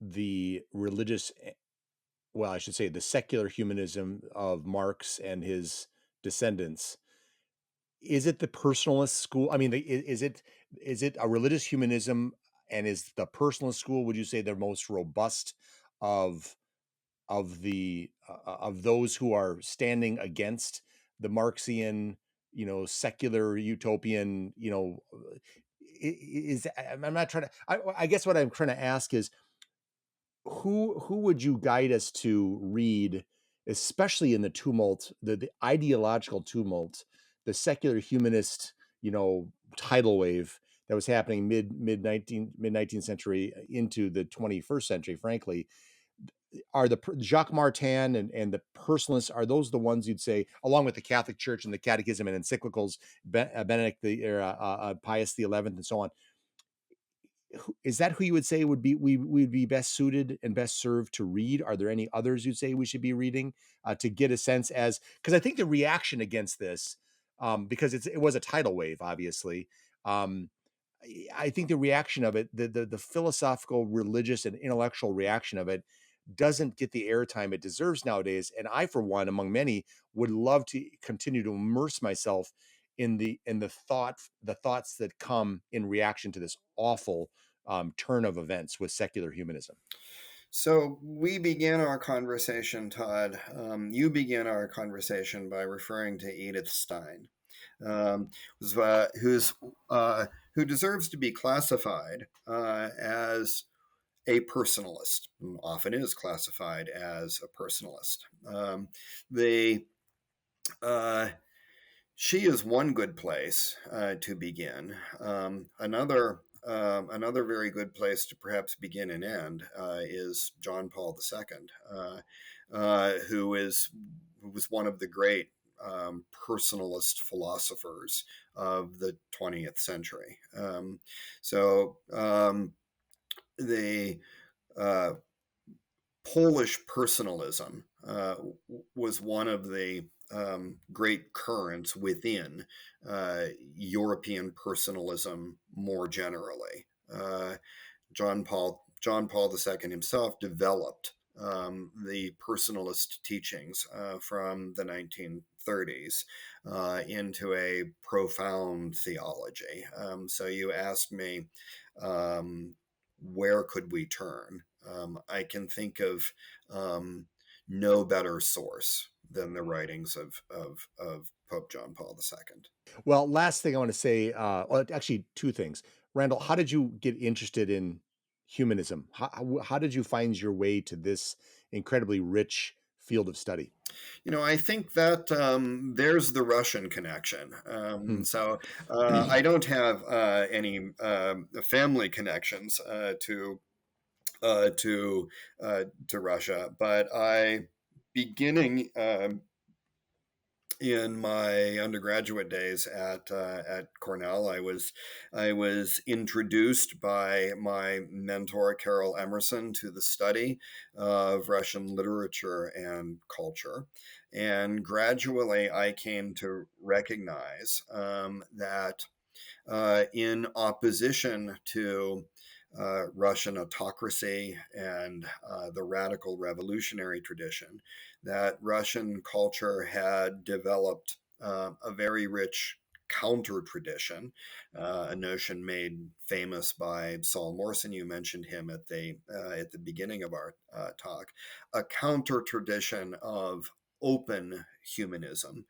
the religious, well, I should say the secular humanism of Marx and his descendants, is it the personalist school? I mean, is it a religious humanism, and is the personalist school, would you say, the most robust of of those who are standing against the Marxian, secular utopian, is I'm not trying to, I guess what I'm trying to ask is, who would you guide us to read, especially in the tumult, the ideological tumult, the secular humanist, tidal wave that was happening mid 19th century into the 21st century, frankly. Are the Jacques Martin and the personalists, are those the ones you'd say, along with the Catholic Church and the Catechism and encyclicals, Benedict Pius the 11th and so on? Is that who you would say would be best suited and best served to read? Are there any others you'd say we should be reading to get a sense, as because I think the reaction against this, because it was a tidal wave, obviously. Um, I think the reaction of it, the philosophical, religious, and intellectual reaction of it, doesn't get the airtime it deserves nowadays. And I, for one, among many, would love to continue to immerse myself in the thoughts that come in reaction to this awful turn of events with secular humanism. So we began our conversation, Todd. You began our conversation by referring to Edith Stein, um, who's who deserves to be classified as a personalist, often is classified as a personalist. The She is one good place to begin. Another very good place to perhaps begin and end is John Paul II, who was one of the great personalist philosophers of the 20th century. The uh, Polish personalism was one of the great currents within European personalism more generally. John Paul II himself developed the personalist teachings from the 1930s into a profound theology. So you asked me, where could we turn? I can think of no better source than the writings of Pope John Paul II. Well, last thing I want to say, well, actually, two things. Randall, how did you get interested in humanism? How did you find your way to this incredibly rich field of study? I think that there's the Russian connection. Hmm. I don't have any family connections to Russia, but beginning in my undergraduate days at Cornell, I was introduced by my mentor Carol Emerson to the study of Russian literature and culture, and gradually I came to recognize that in opposition to Russian autocracy and the radical revolutionary tradition, that Russian culture had developed a very rich counter tradition, a notion made famous by Saul Morson. You mentioned him at the beginning of our talk. A counter tradition of open humanism,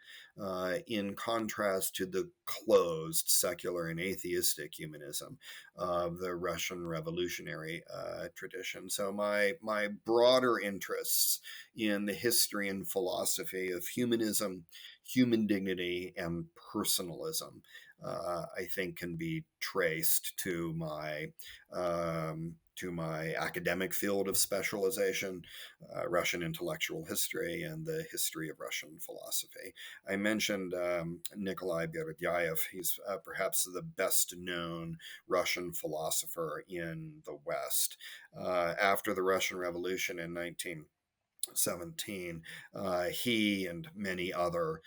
in contrast to the closed secular and atheistic humanism of the Russian revolutionary tradition. So my broader interests in the history and philosophy of humanism, human dignity, and personalism, I think, can be traced to my academic field of specialization, Russian intellectual history, and the history of Russian philosophy. I mentioned Nikolai Berdyaev. He's perhaps the best known Russian philosopher in the West. After the Russian Revolution in 1917, he and many other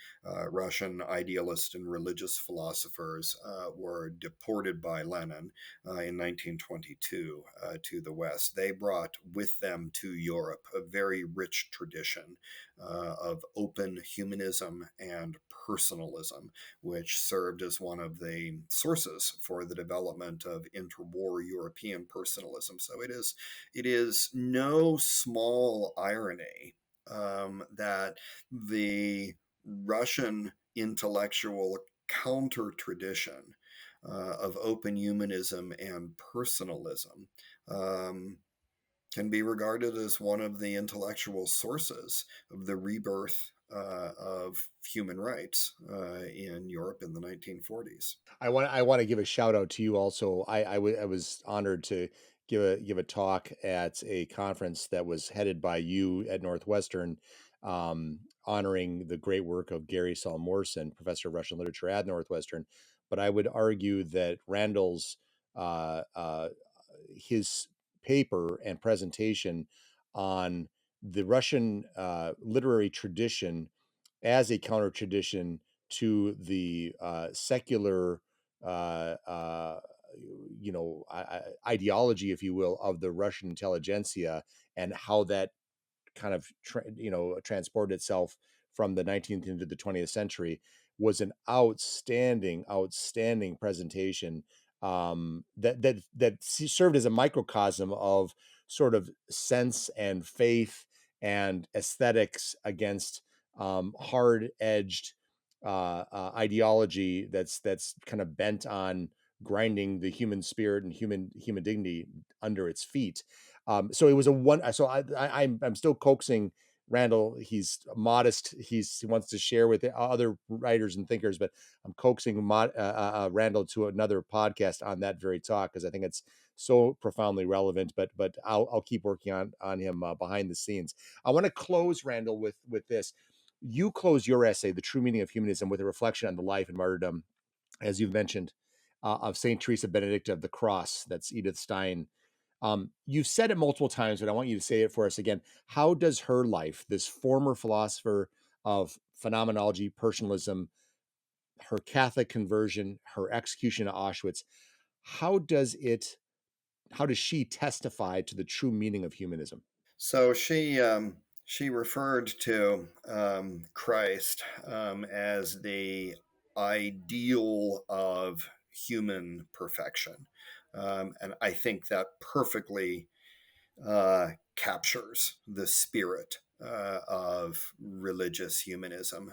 Russian idealists and religious philosophers were deported by Lenin in 1922 to the West. They brought with them to Europe a very rich tradition of open humanism and personalism, which served as one of the sources for the development of interwar European personalism. So it is no small irony that the Russian intellectual counter tradition of open humanism and personalism um, can be regarded as one of the intellectual sources of the rebirth of human rights in Europe in the 1940s. I want to give a shout out to you also. I was honored to give a talk at a conference that was headed by you at Northwestern, honoring the great work of Gary Salmorson, professor of Russian literature at Northwestern. But I would argue that Randall's uh, uh, his paper and presentation on the Russian literary tradition as a counter tradition to the secular, uh, uh, ideology, if you will, of the Russian intelligentsia, and how that kind of transported itself from the 19th into the 20th century, was an outstanding presentation, that served as a microcosm of sort of sense and faith and aesthetics against hard edged ideology that's kind of bent on grinding the human spirit and human dignity under its feet. So it was a one. So I'm still coaxing Randall. He's modest. He wants to share with other writers and thinkers, but I'm coaxing Randall to another podcast on that very talk, because I think it's so profoundly relevant. But I'll keep working on him behind the scenes. I want to close, Randall, with this. You close your essay, "The True Meaning of Humanism," with a reflection on the life and martyrdom, as you've mentioned, of Saint Teresa Benedict of the Cross. That's Edith Stein. You've said it multiple times, but I want you to say it for us again. How does her life, this former philosopher of phenomenology, personalism, her Catholic conversion, her execution at Auschwitz, how does it? How does she testify to the true meaning of humanism? So she referred to Christ as the ideal of human perfection, and I think that perfectly captures the spirit of religious humanism.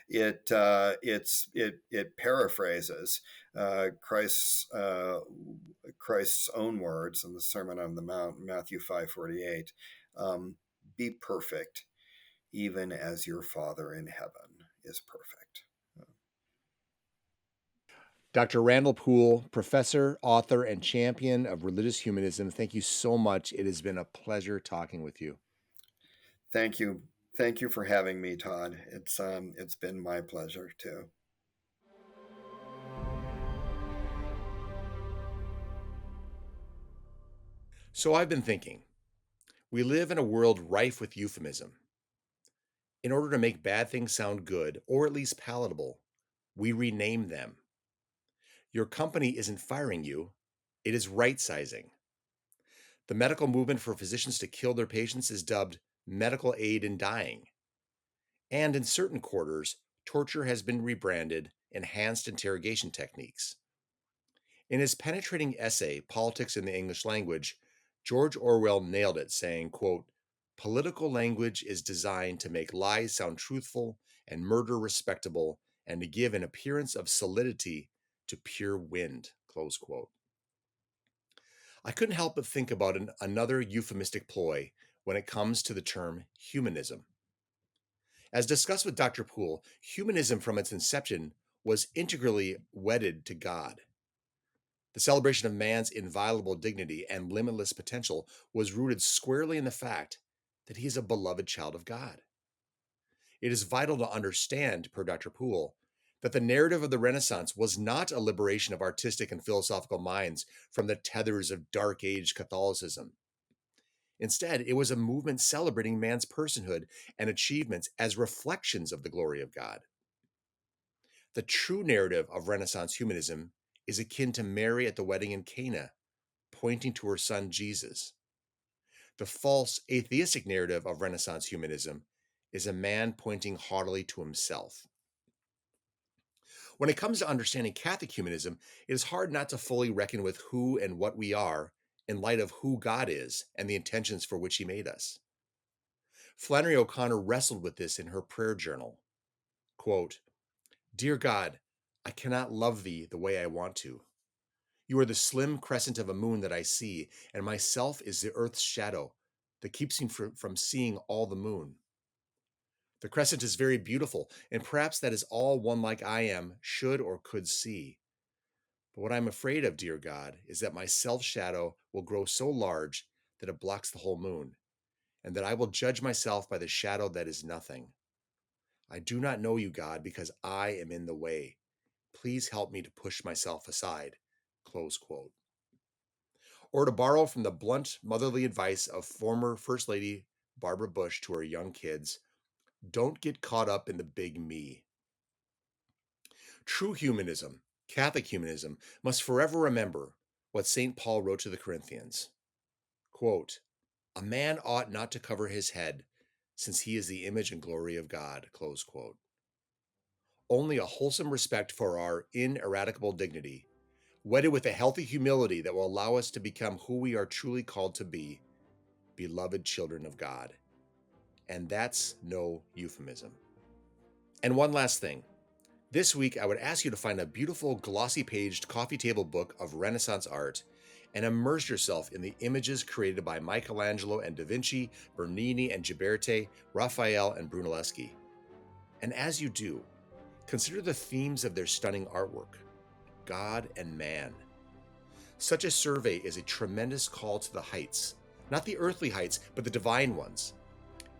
It paraphrases Christ's own words in the Sermon on the Mount, Matthew 5:48. Be perfect, even as your Father in heaven is perfect. Dr. Randall Poole, professor, author, and champion of religious humanism, thank you so much. It has been a pleasure talking with you. Thank you, thank you for having me, Todd. It's been my pleasure too. So I've been thinking, we live in a world rife with euphemism. In order to make bad things sound good, or at least palatable, we rename them. Your company isn't firing you, It is right sizing. The medical movement for physicians to kill their patients is dubbed medical aid in dying. And in certain quarters, torture has been rebranded enhanced interrogation techniques. In his penetrating essay, Politics in the English Language, George Orwell nailed it, saying, quote, "Political language is designed to make lies sound truthful and murder respectable and to give an appearance of solidity to pure wind," close quote. I couldn't help but think about another euphemistic ploy when it comes to the term humanism. As discussed with Dr. Poole, humanism from its inception was integrally wedded to God. The celebration of man's inviolable dignity and limitless potential was rooted squarely in the fact that he is a beloved child of God. It is vital to understand, per Dr. Poole, that the narrative of the Renaissance was not a liberation of artistic and philosophical minds from the tethers of Dark Age Catholicism. Instead, it was a movement celebrating man's personhood and achievements as reflections of the glory of God. The true narrative of Renaissance humanism is akin to Mary at the wedding in Cana, pointing to her son Jesus. The false atheistic narrative of Renaissance humanism is a man pointing haughtily to himself. When it comes to understanding Catholic humanism, it is hard not to fully reckon with who and what we are in light of who God is and the intentions for which he made us. Flannery O'Connor wrestled with this in her prayer journal. Quote, "Dear God, I cannot love thee the way I want to. You are the slim crescent of a moon that I see, and myself is the earth's shadow that keeps me from seeing all the moon. The crescent is very beautiful, and perhaps that is all one like I am should or could see. But what I'm afraid of, dear God, is that my self-shadow will grow so large that it blocks the whole moon, and that I will judge myself by the shadow that is nothing. I do not know you, God, because I am in the way. Please help me to push myself aside." Close quote. Or to borrow from the blunt motherly advice of former First Lady Barbara Bush to her young kids, don't get caught up in the big me. True humanism, Catholic humanism, must forever remember what St. Paul wrote to the Corinthians. Quote, "A man ought not to cover his head, since he is the image and glory of God." Close quote. Only a wholesome respect for our ineradicable dignity, wedded with a healthy humility that will allow us to become who we are truly called to be, beloved children of God. And that's no euphemism. And one last thing. This week, I would ask you to find a beautiful glossy-paged coffee table book of Renaissance art and immerse yourself in the images created by Michelangelo and Da Vinci, Bernini and Ghiberti, Raphael and Brunelleschi. And as you do, consider the themes of their stunning artwork: God and man. Such a survey is a tremendous call to the heights, not the earthly heights, but the divine ones.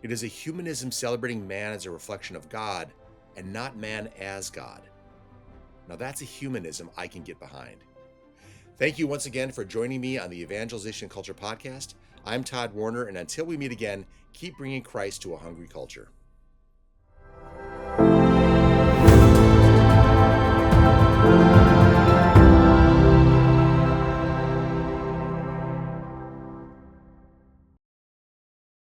It is a humanism celebrating man as a reflection of God and not man as God. Now that's a humanism I can get behind. Thank you once again for joining me on the Evangelization Culture Podcast. I'm Todd Warner, and until we meet again, keep bringing Christ to a hungry culture.